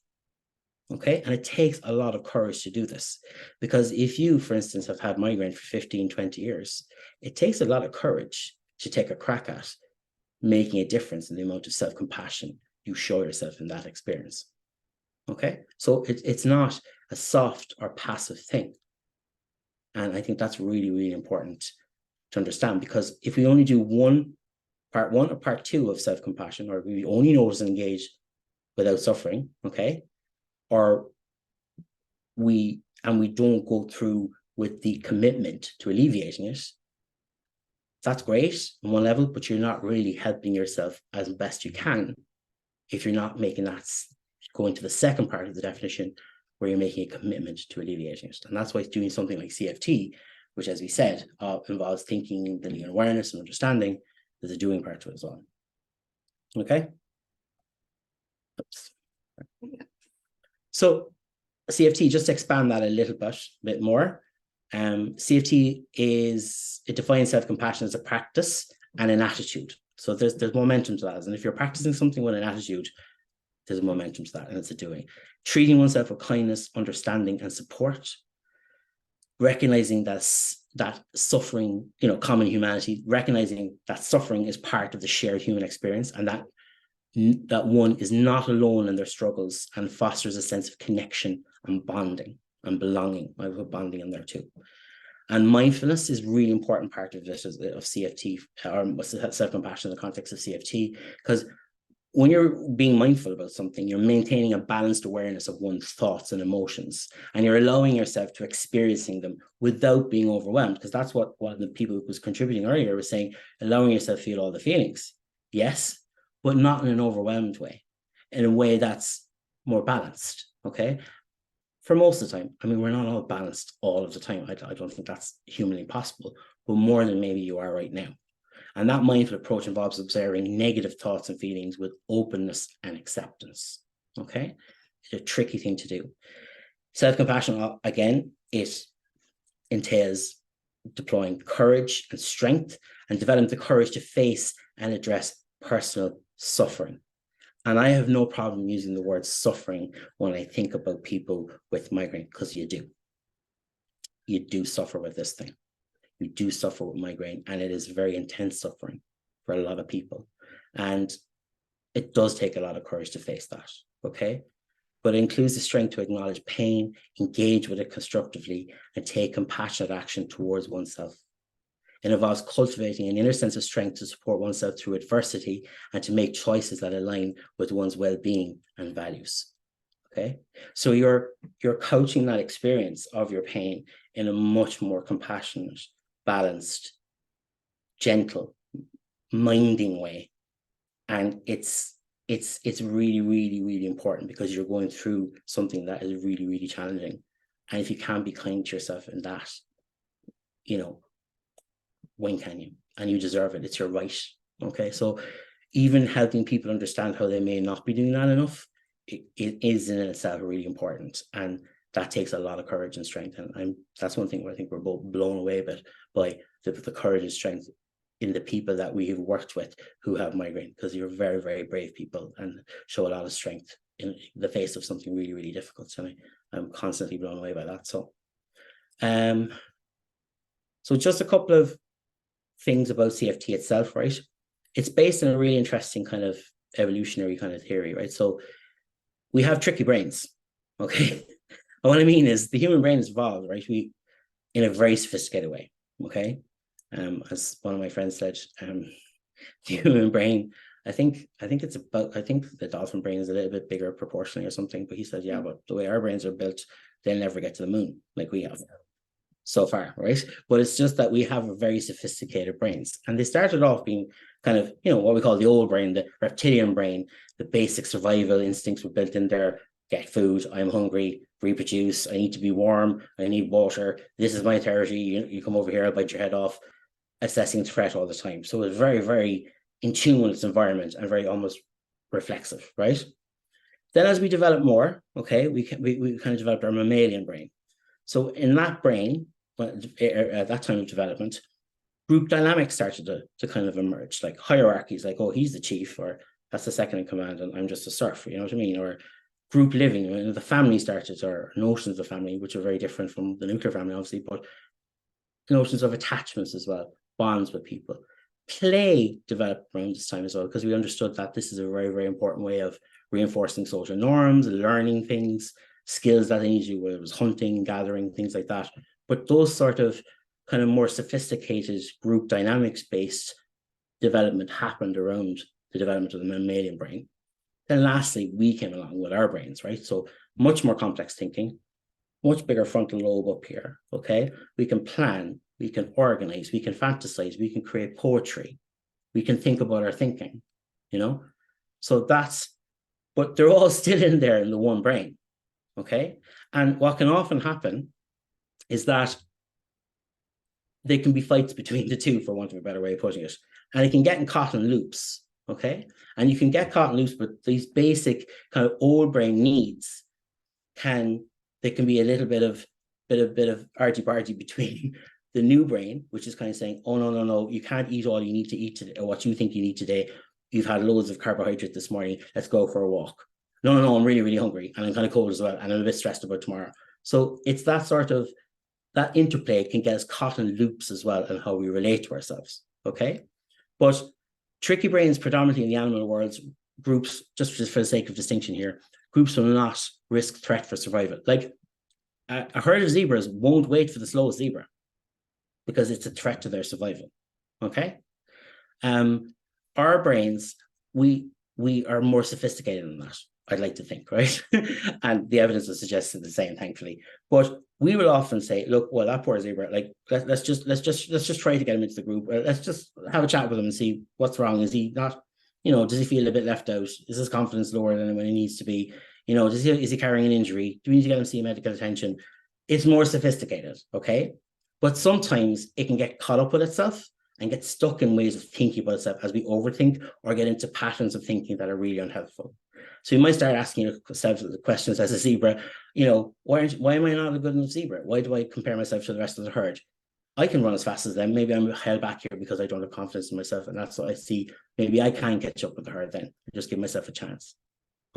[SPEAKER 1] okay? And it takes a lot of courage to do this, because if you, for instance, have had migraine for 15, 20 years, it takes a lot of courage to take a crack at making a difference in the amount of self-compassion you show yourself in that experience. Okay, so it's not a soft or passive thing. And I think that's really, really important to understand, because if we only do part one or part two of self-compassion, or we only notice and engage without suffering, okay, or we don't go through with the commitment to alleviating it, that's great on one level, but you're not really helping yourself as best you can if you're not making that going to the second part of the definition, where you're making a commitment to alleviating it. And that's why doing something like CFT, which, as we said, involves thinking, building awareness and understanding, there's a doing part to it as well. Okay. Oops. So CFT, just to expand that a little bit more, CFT it defines self-compassion as a practice and an attitude. So there's momentum to that. And if you're practicing something with an attitude, there's a momentum to that, and it's a doing. Treating oneself with kindness, understanding, and support. Recognizing that suffering, common humanity, recognizing that suffering is part of the shared human experience, and that one is not alone in their struggles, and fosters a sense of connection and bonding and belonging. I put bonding in there too. And mindfulness is a really important part of this, of CFT, or self-compassion in the context of CFT, because when you're being mindful about something, you're maintaining a balanced awareness of one's thoughts and emotions, and you're allowing yourself to experiencing them without being overwhelmed, because that's what one of the people who was contributing earlier was saying, allowing yourself to feel all the feelings. Yes, but not in an overwhelmed way, in a way that's more balanced, okay? For most of the time. I mean, we're not all balanced all of the time. I don't think that's humanly possible, but more than maybe you are right now. And that mindful approach involves observing negative thoughts and feelings with openness and acceptance, okay? It's a tricky thing to do. Self-compassion, again, it entails deploying courage and strength and developing the courage to face and address personal suffering. And I have no problem using the word suffering when I think about people with migraine, because you do. You do suffer with this thing. You do suffer with migraine, and it is very intense suffering for a lot of people. And it does take a lot of courage to face that, okay? but it includes the strength to acknowledge pain, engage with it constructively, and take compassionate action towards oneself. It involves cultivating an inner sense of strength to support oneself through adversity and to make choices that align with one's well-being and values. Okay, so you're coaching that experience of your pain in a much more compassionate, balanced, gentle, minding way, and it's really, really, really important because you're going through something that is really, really challenging, and if you can't be kind to yourself in that, you know, when can you? And you deserve it. It's your right. Okay, so even helping people understand how they may not be doing that enough, it is in itself really important, and that takes a lot of courage and strength. And that's one thing where I think we're both blown away by the courage and strength in the people that we have worked with who have migraine, because you're very, very brave people and show a lot of strength in the face of something really, really difficult. So I'm constantly blown away by that. So just a couple of things about CFT itself, right? It's based on a really interesting kind of evolutionary kind of theory, right? So we have tricky brains, okay? And what I mean is the human brain is evolved, right? In a very sophisticated way, okay? As one of my friends said, the human brain, I think the dolphin brain is a little bit bigger proportionally or something, but he said, yeah, but the way our brains are built, they'll never get to the moon like we have so far, right? But it's just that we have very sophisticated brains, and they started off being kind of, you know, what we call the old brain, the reptilian brain. The basic survival instincts were built in there. Get food, I'm hungry, reproduce, I need to be warm, I need water, this is my territory, you come over here, I'll bite your head off, assessing threat all the time. So it's very, very in tune with its environment and very almost reflexive, right? Then as we develop more, okay, we kind of developed our mammalian brain. So in that brain, at that time of development, group dynamics started to kind of emerge, like hierarchies, like, oh, he's the chief, or that's the second in command, and I'm just a serf, you know what I mean? Or group living, you know, the family started, or notions of family, which are very different from the nuclear family, obviously, but notions of attachments as well, bonds with people. Play developed around this time as well, because we understood that this is a very, very important way of reinforcing social norms, learning things, skills that they need to do, whether it was hunting, gathering, things like that. But those sort of kind of more sophisticated group dynamics based development happened around the development of the mammalian brain. Then lastly, we came along with our brains, right? So much more complex thinking, much bigger frontal lobe up here, okay? We can plan, we can organize, we can fantasize, we can create poetry, we can think about our thinking, you know? So but they're all still in there in the one brain, okay? And what can often happen is that there can be fights between the two, for want of a better way of putting it. And it can get caught in loops, okay? And you can get caught in loops, but these basic kind of old brain needs can be a little bit of argy-bargy between the new brain, which is kind of saying, oh, no, you can't eat all you need to eat today, or what you think you need today. You've had loads of carbohydrate this morning. Let's go for a walk. No, I'm really, really hungry, and I'm kind of cold as well, and I'm a bit stressed about tomorrow. So it's that sort of, that interplay can get us caught in loops as well, and how we relate to ourselves, okay? But tricky brains, predominantly in the animal world, groups, just for the sake of distinction here, groups will not risk threat for survival. Like a herd of zebras won't wait for the slowest zebra because it's a threat to their survival, okay? Our brains, we are more sophisticated than that, I'd like to think, right? And the evidence will suggest the same, thankfully. But we will often say, look, well, that poor zebra, like, let's just try to get him into the group. Let's just have a chat with him and see what's wrong. Is he not, you know, does he feel a bit left out? Is his confidence lower than when he needs to be? You know, is he carrying an injury? Do we need to get him to see medical attention? It's more sophisticated, okay? But sometimes it can get caught up with itself and get stuck in ways of thinking about itself as we overthink or get into patterns of thinking that are really unhelpful. So you might start asking yourself the questions as a zebra, you know, why am I not a good enough zebra? Why do I compare myself to the rest of the herd? I can run as fast as them. Maybe I'm held back here because I don't have confidence in myself. And that's what I see. Maybe I can catch up with the herd then. Just give myself a chance.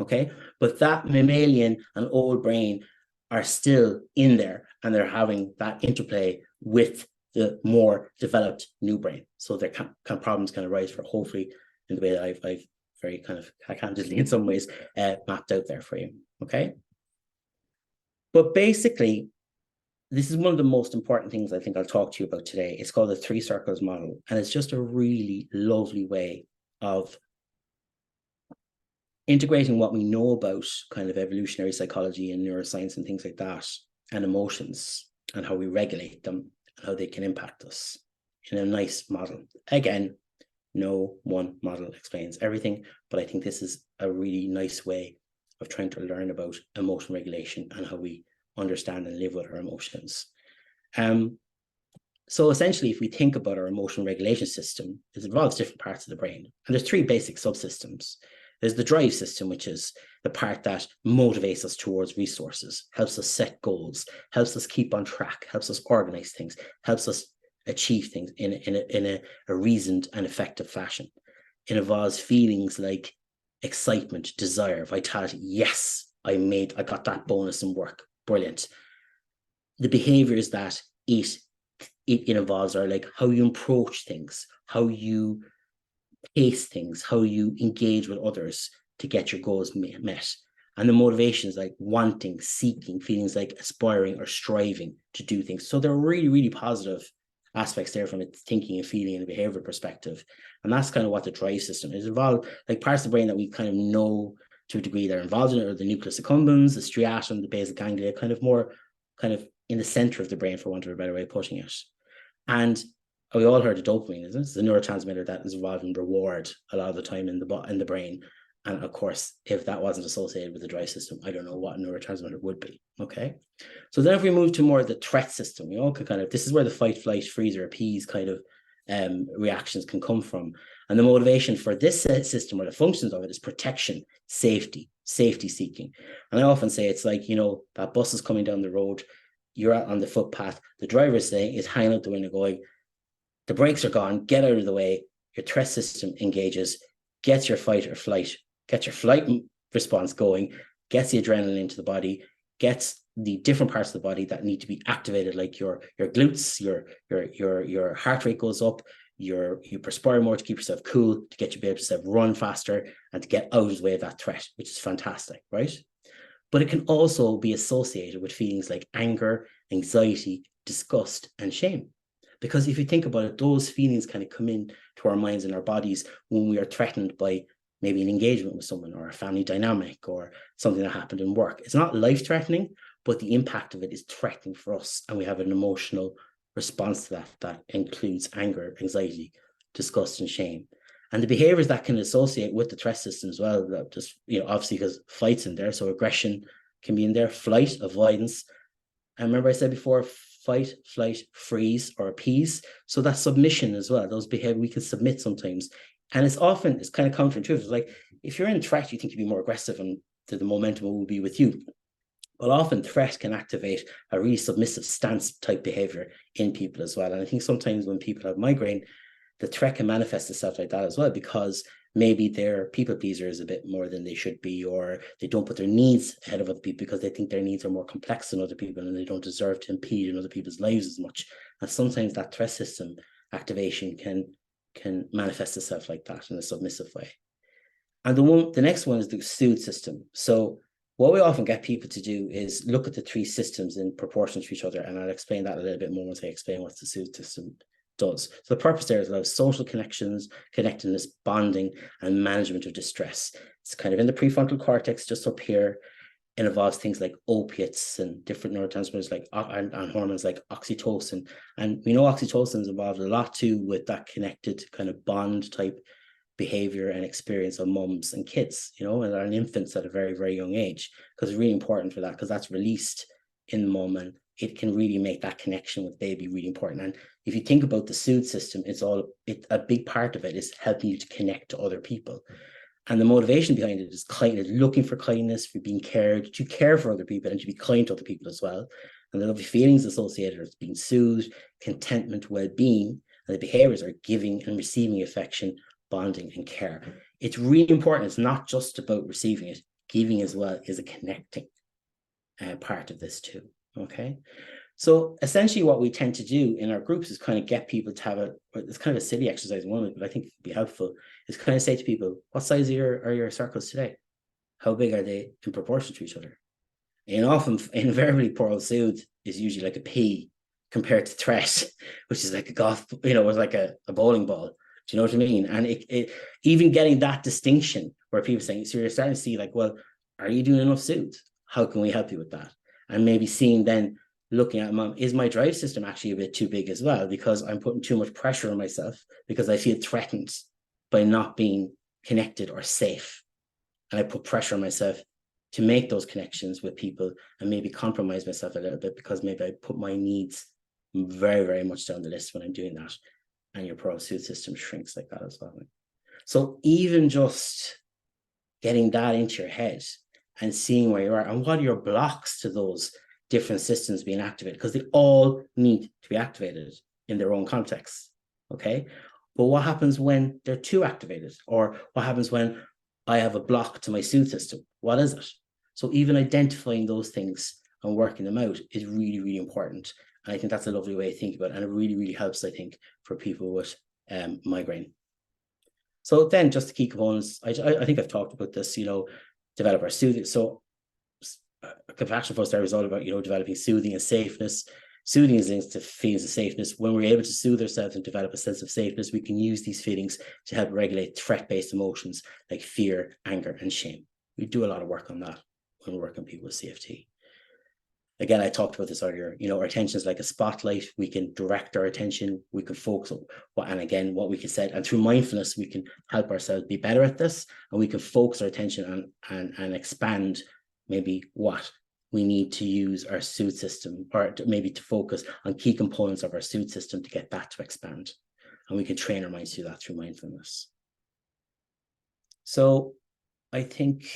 [SPEAKER 1] Okay. But that mammalian and old brain are still in there, and they're having that interplay with the more developed new brain. So their problems can arise for, hopefully, in the way that I've very kind of haphazardly in some ways mapped out there for you, okay? But basically, this is one of the most important things I think I'll talk to you about today. It's called the 3 circles model, and it's just a really lovely way of integrating what we know about kind of evolutionary psychology and neuroscience and things like that, and emotions, and how we regulate them, and how they can impact us in a nice model. Again, no one model explains everything, but I think this is a really nice way of trying to learn about emotion regulation and how we understand and live with our emotions. So essentially, if we think about our emotion regulation system, it involves different parts of the brain. And there's 3 basic subsystems. There's the drive system, which is the part that motivates us towards resources, helps us set goals, helps us keep on track, helps us organize things, helps us achieve things in a reasoned and effective fashion. It involves feelings like excitement, desire, vitality. Yes, I got that bonus in work. Brilliant. The behaviors that it involves are like how you approach things, how you pace things, how you engage with others to get your goals met. And the motivations like wanting, seeking, feelings like aspiring or striving to do things. So there are really, really positive aspects there from a thinking and feeling and a behavioral perspective. And that's kind of what the drive system is. Involved, like parts of the brain that we kind of know to a degree they're involved in it, or the nucleus accumbens, the striatum, the basal ganglia, kind of more kind of in the center of the brain, for want of a better way of putting it. And we all heard of dopamine, isn't it? It's the neurotransmitter that is involved in reward a lot of the time in the brain. And of course, if that wasn't associated with the drive system, I don't know what neurotransmitter would be. Okay. So then if we move to more of the threat system, we all could kind of, this is where the fight, flight, freeze, or appease kind of reactions can come from. And the motivation for this system, or the functions of it, is protection, safety seeking. And I often say it's like, you know, that bus is coming down the road, you're out on the footpath, the driver is hanging out the window going, the brakes are gone, get out of the way, your threat system engages, gets your fight or flight, gets your flight response going, gets the adrenaline into the body, gets the different parts of the body that need to be activated, like your glutes, your heart rate goes up, you perspire more to keep yourself cool, to get you be able to run faster and to get out of the way of that threat, which is fantastic, right? But it can also be associated with feelings like anger, anxiety, disgust, and shame. Because if you think about it, those feelings kind of come in to our minds and our bodies when we are threatened by maybe an engagement with someone, or a family dynamic, or something that happened in work. It's not life-threatening, but the impact of it is threatening for us. And we have an emotional response to that includes anger, anxiety, disgust, and shame. And the behaviors that can associate with the threat system as well, that just, you know, obviously because flight's in there, so aggression can be in there, flight, avoidance. And remember I said before, fight, flight, freeze, or appease. So that submission as well, those behaviors, we can submit sometimes. And it's kind of counterintuitive. It's like, if you're in threat, you think you'd be more aggressive and the momentum will be with you. But often threat can activate a really submissive stance type behavior in people as well. And I think sometimes when people have migraine, the threat can manifest itself like that as well, because maybe they're people pleasers a bit more than they should be, or they don't put their needs ahead of other people because they think their needs are more complex than other people and they don't deserve to impede in other people's lives as much. And sometimes that threat system activation can manifest itself like that in a submissive way. And the next one is the soothe system. So what we often get people to do is look at the 3 systems in proportion to each other, and I'll explain that a little bit more once I explain what the soothe system does. So the purpose there is allow social connections, connectedness, bonding, and management of distress. It's kind of in the prefrontal cortex, just up here. It involves things like opiates and different neurotransmitters like and hormones like oxytocin. And we know oxytocin is involved a lot too with that connected kind of bond type behavior and experience of mums and kids, you know, and infants at a very, very young age, because it's really important for that, because that's released in the mum and it can really make that connection with baby really important. And if you think about the soothe system, a big part of it is helping you to connect to other people. And the motivation behind it is kindness, looking for kindness, for being cared, to care for other people and to be kind to other people as well. And the lovely feelings associated with being soothed, contentment, well-being, and the behaviors are giving and receiving affection, bonding, and care. It's really important. It's not just about receiving it. Giving as well is a connecting part of this too. Okay. So essentially what we tend to do in our groups is kind of get people to have it's kind of a silly exercise, one of it, but I think it'd be helpful, is kind of say to people, what size are your circles today? How big are they in proportion to each other? And often, invariably, poor old Sood is usually like a pea compared to threat, which is like a golf, was like a bowling ball. Do you know what I mean? And it even getting that distinction where people saying, so you're starting to see like, well, are you doing enough Sood? How can we help you with that? And maybe seeing then, looking at mom, is my drive system actually a bit too big as well? Because I'm putting too much pressure on myself because I feel threatened by not being connected or safe. And I put pressure on myself to make those connections with people and maybe compromise myself a little bit because maybe I put my needs very, very much down the list when I'm doing that. And your pro-suit system shrinks like that as well. So even just getting that into your head and seeing where you are and what are your blocks to those different systems being activated, because they all need to be activated in their own context. Okay. But what happens when they're too activated? Or what happens when I have a block to my suit system? What is it? So even identifying those things and working them out is really, really important. And I think that's a lovely way to think about it. And it really, really helps, I think, for people with migraine. So then just the key components, I think I've talked about this, develop our soothing. So compassion for us there is all about, developing soothing and safeness. Soothing is linked to feelings of safeness. When we're able to soothe ourselves and develop a sense of safeness, we can use these feelings to help regulate threat-based emotions like fear, anger, and shame. We do a lot of work on that when we're working with people with CFT. Again, I talked about this earlier, our attention is like a spotlight. We can direct our attention, we can focus on what we can set, and through mindfulness, we can help ourselves be better at this, and we can focus our attention and expand maybe what we need to use our suit system, or maybe to focus on key components of our suit system to get that to expand. And we can train our minds to do that through mindfulness. So I think,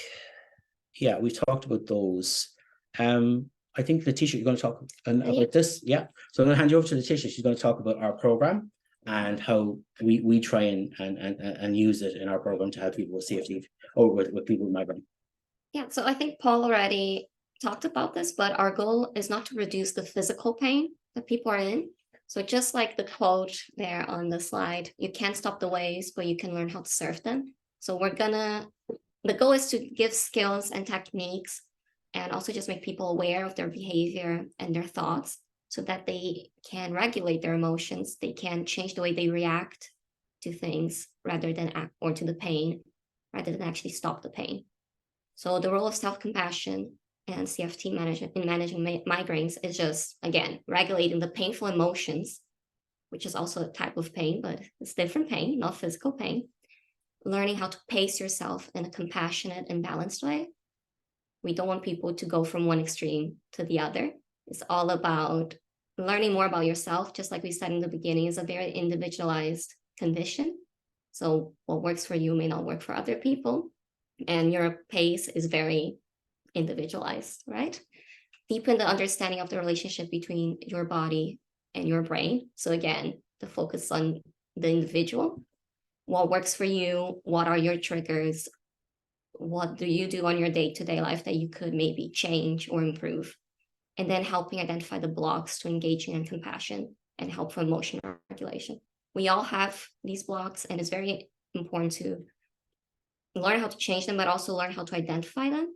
[SPEAKER 1] yeah, we've talked about those. I think Letícia, you're going to talk about this. Yeah. So I'm going to hand you over to Letícia. She's going to talk about our program and how we try and use it in our program to help people with CFT or with people with migraine.
[SPEAKER 2] Yeah, so I think Paul already talked about this, but our goal is not to reduce the physical pain that people are in. So just like the quote there on the slide, you can't stop the waves, but you can learn how to surf them. So the goal is to give skills and techniques and also just make people aware of their behavior and their thoughts so that they can regulate their emotions. They can change the way they react to things rather than or to the pain, rather than actually stop the pain. So the role of self-compassion and CFT management in managing migraines is just, again, regulating the painful emotions, which is also a type of pain, but it's different pain, not physical pain. Learning how to pace yourself in a compassionate and balanced way. We don't want people to go from one extreme to the other. It's all about learning more about yourself. Just like we said in the beginning, is a very individualized condition. So what works for you may not work for other people. And your pace is very individualized, right? Deepen the understanding of the relationship between your body and your brain. So again, the focus on the individual. What works for you? What are your triggers? What do you do on your day-to-day life that you could maybe change or improve? And then helping identify the blocks to engaging in compassion and help for emotional regulation. We all have these blocks, and it's very important to learn how to change them, but also learn how to identify them.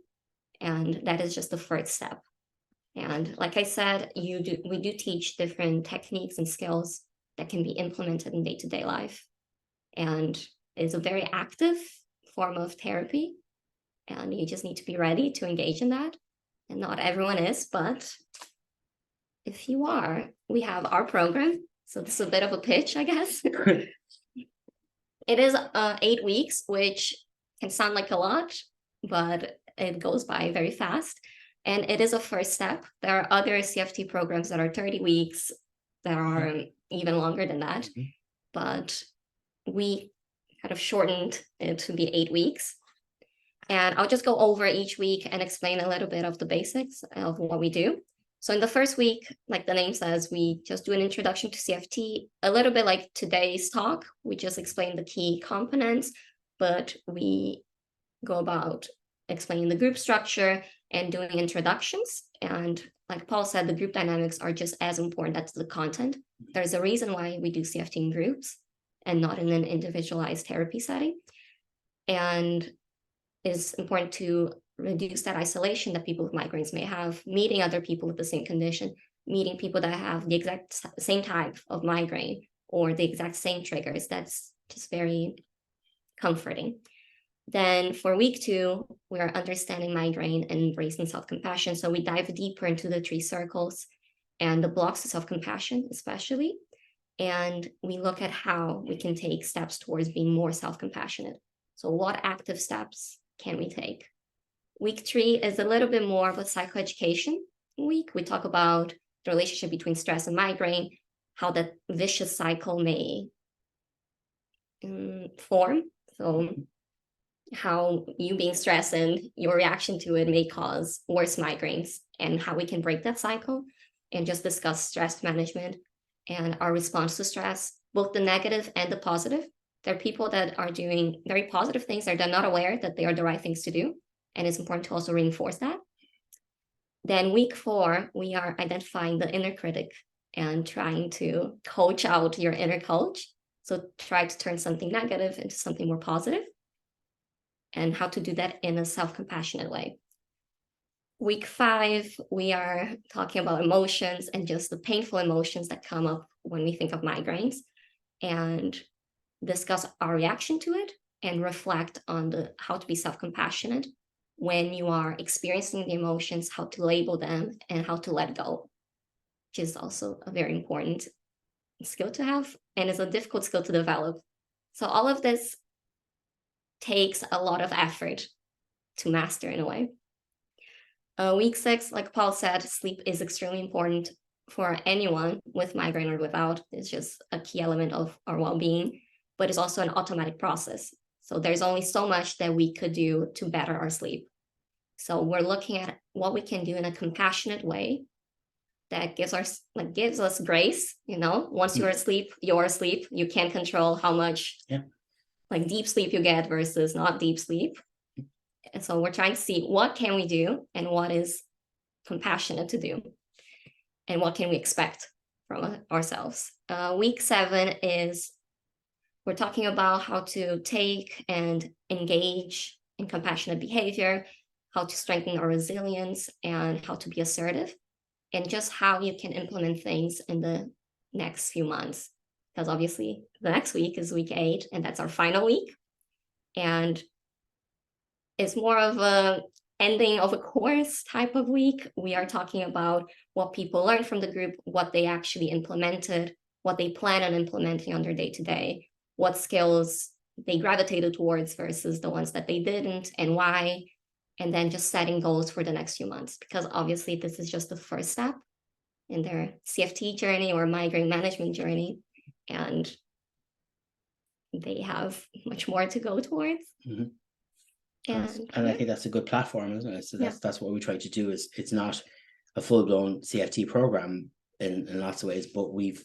[SPEAKER 2] And that is just the first step. And like I said, we do teach different techniques and skills that can be implemented in day-to-day life. And it's a very active form of therapy. And you just need to be ready to engage in that. And not everyone is, but if you are, we have our program. So this is a bit of a pitch, I guess. It is 8 weeks, which can sound like a lot, but it goes by very fast. And it is a first step. There are other CFT programs that are 30 weeks that are even longer than that. But we kind of shortened it to be 8 weeks. And I'll just go over each week and explain a little bit of the basics of what we do. So in the first week, like the name says, we just do an introduction to CFT, a little bit like today's talk. We just explain the key components, but we go about explaining the group structure and doing introductions. And like Paul said, the group dynamics are just as important as the content. There's a reason why we do CFT in groups and not in an individualized therapy setting. And it's important to reduce that isolation that people with migraines may have, meeting other people with the same condition, meeting people that have the exact same type of migraine or the exact same triggers. That's just very comforting. Then for week 2, we are understanding migraine and embracing self-compassion. So we dive deeper into the 3 circles and the blocks of self-compassion, especially. And we look at how we can take steps towards being more self-compassionate. So what active steps can we take? Week 3 is a little bit more of a psychoeducation week. We talk about the relationship between stress and migraine, how that vicious cycle may form. So how you being stressed and your reaction to it may cause worse migraines, and how we can break that cycle, and just discuss stress management and our response to stress, both the negative and the positive. There are people that are doing very positive things that they're not aware that they are the right things to do. And it's important to also reinforce that. Then week 4, we are identifying the inner critic and trying to coach out your inner coach. So try to turn something negative into something more positive, and how to do that in a self-compassionate way. Week 5, we are talking about emotions and just the painful emotions that come up when we think of migraines, and discuss our reaction to it and reflect on how to be self-compassionate when you are experiencing the emotions, how to label them and how to let go, which is also a very important skill to have, and is a difficult skill to develop. So all of this takes a lot of effort to master in a way. Week 6, like Paul said, sleep is extremely important for anyone with migraine or without. It's just a key element of our well-being, but it's also an automatic process. So there's only so much that we could do to better our sleep. So we're looking at what we can do in a compassionate way that gives us grace. Once you're asleep, you're asleep. You can't control how much deep sleep you get versus not deep sleep. And so we're trying to see what can we do and what is compassionate to do and what can we expect from ourselves. Week 7 is we're talking about how to take and engage in compassionate behavior, how to strengthen our resilience, and how to be assertive, and just how you can implement things in the next few months. Because obviously the next week is week 8, and that's our final week. And it's more of a ending of a course type of week. We are talking about what people learned from the group, what they actually implemented, what they plan on implementing on their day-to-day, what skills they gravitated towards versus the ones that they didn't, and why. And then just setting goals for the next few months, because obviously this is just the first step in their CFT journey or migraine management journey, and they have much more to go towards.
[SPEAKER 1] Mm-hmm. And I think that's a good platform, isn't it? So that's what we try to do. Is it's not a full-blown CFT program in lots of ways, but we've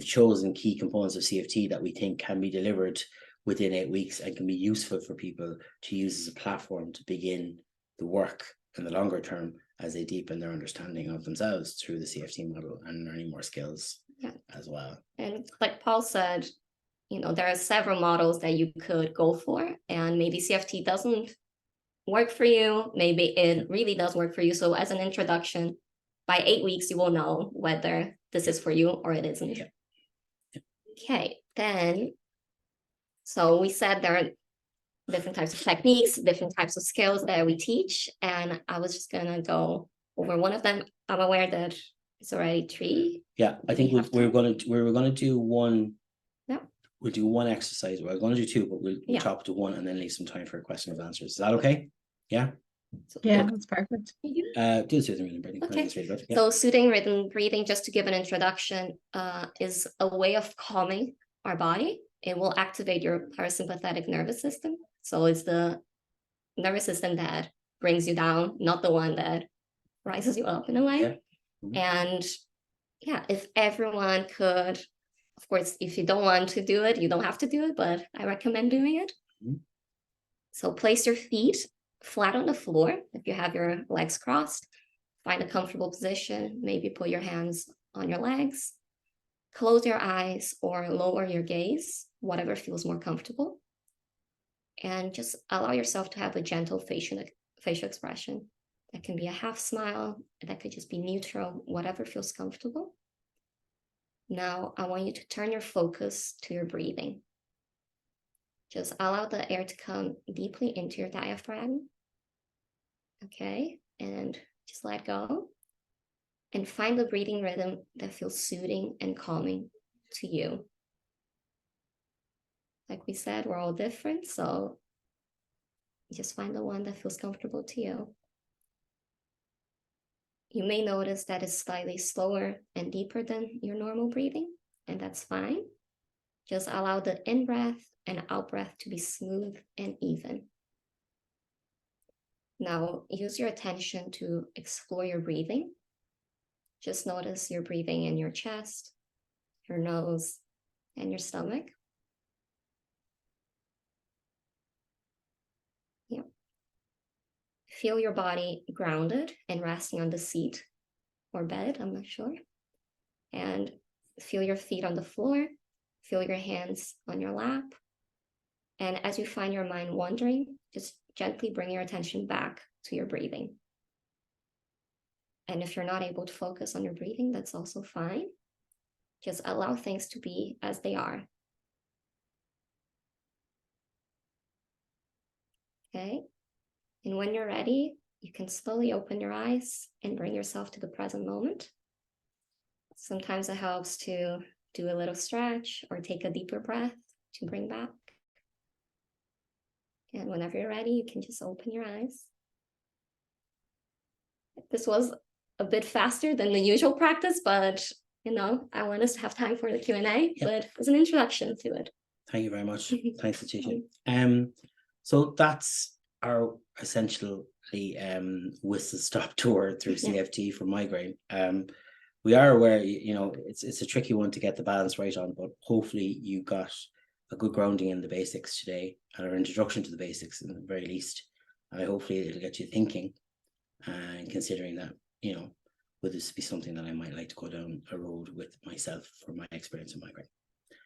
[SPEAKER 1] chosen key components of CFT that we think can be delivered within 8 weeks and can be useful for people to use as a platform to begin the work in the longer term as they deepen their understanding of themselves through the CFT model and learning more skills as well. And
[SPEAKER 2] like Paul said, there are several models that you could go for, and maybe CFT doesn't work for you. Maybe it really does work for you. So as an introduction, by 8 weeks, you will know whether this is for you or it isn't. Yeah. Okay, then, so we said there are different types of techniques, different types of skills that we teach, and I was just gonna go over one of them. I'm aware that it's already 3. Yeah, I think we're gonna do one. Yeah. We'll do one exercise. We're going to do 2, but we'll chop to 1 and then leave some time for questions and answers. Is that okay? Yeah.
[SPEAKER 3] That's perfect.
[SPEAKER 2] Do the
[SPEAKER 1] soothing rhythm breathing.
[SPEAKER 2] Okay. So soothing rhythm breathing, just to give an introduction, is a way of calming our body. It will activate your parasympathetic nervous system. So it's the nervous system that brings you down, not the one that rises you up in a way. Yeah. Mm-hmm. And if everyone could, of course, if you don't want to do it, you don't have to do it, but I recommend doing it. Mm-hmm. So place your feet flat on the floor if you have your legs crossed. Find a comfortable position, maybe put your hands on your legs, close your eyes or lower your gaze, whatever feels more comfortable. And just allow yourself to have a gentle facial expression. That can be a half smile, that could just be neutral, whatever feels comfortable. Now, I want you to turn your focus to your breathing. Just allow the air to come deeply into your diaphragm. Okay, and just let go. And find the breathing rhythm that feels soothing and calming to you. Like we said, we're all different, so just find the one that feels comfortable to you. You may notice that it's slightly slower and deeper than your normal breathing, and that's fine. Just allow the in-breath and out-breath to be smooth and even. Now, use your attention to explore your breathing. Just notice your breathing in your chest, your nose, and your stomach. Yeah. Feel your body grounded and resting on the seat or bed, I'm not sure. And feel your feet on the floor. Feel your hands on your lap. And as you find your mind wandering, just gently bring your attention back to your breathing. And if you're not able to focus on your breathing, that's also fine. Just allow things to be as they are. Okay. And when you're ready, you can slowly open your eyes and bring yourself to the present moment. Sometimes it helps to do a little stretch or take a deeper breath to bring back. And whenever you're ready, you can just open your eyes. This was a bit faster than the usual practice, but I want us to have time for the Q&A, but it's an introduction to it.
[SPEAKER 1] Thank you very much. Thanks, Letícia. So that's our essentially whistle-stop tour through CFT for migraine. We are aware, it's a tricky one to get the balance right on, but hopefully you got a good grounding in the basics today, or an introduction to the basics at the very least. And hopefully it'll get you thinking and considering that, would this be something that I might like to go down a road with myself for my experience in migraine.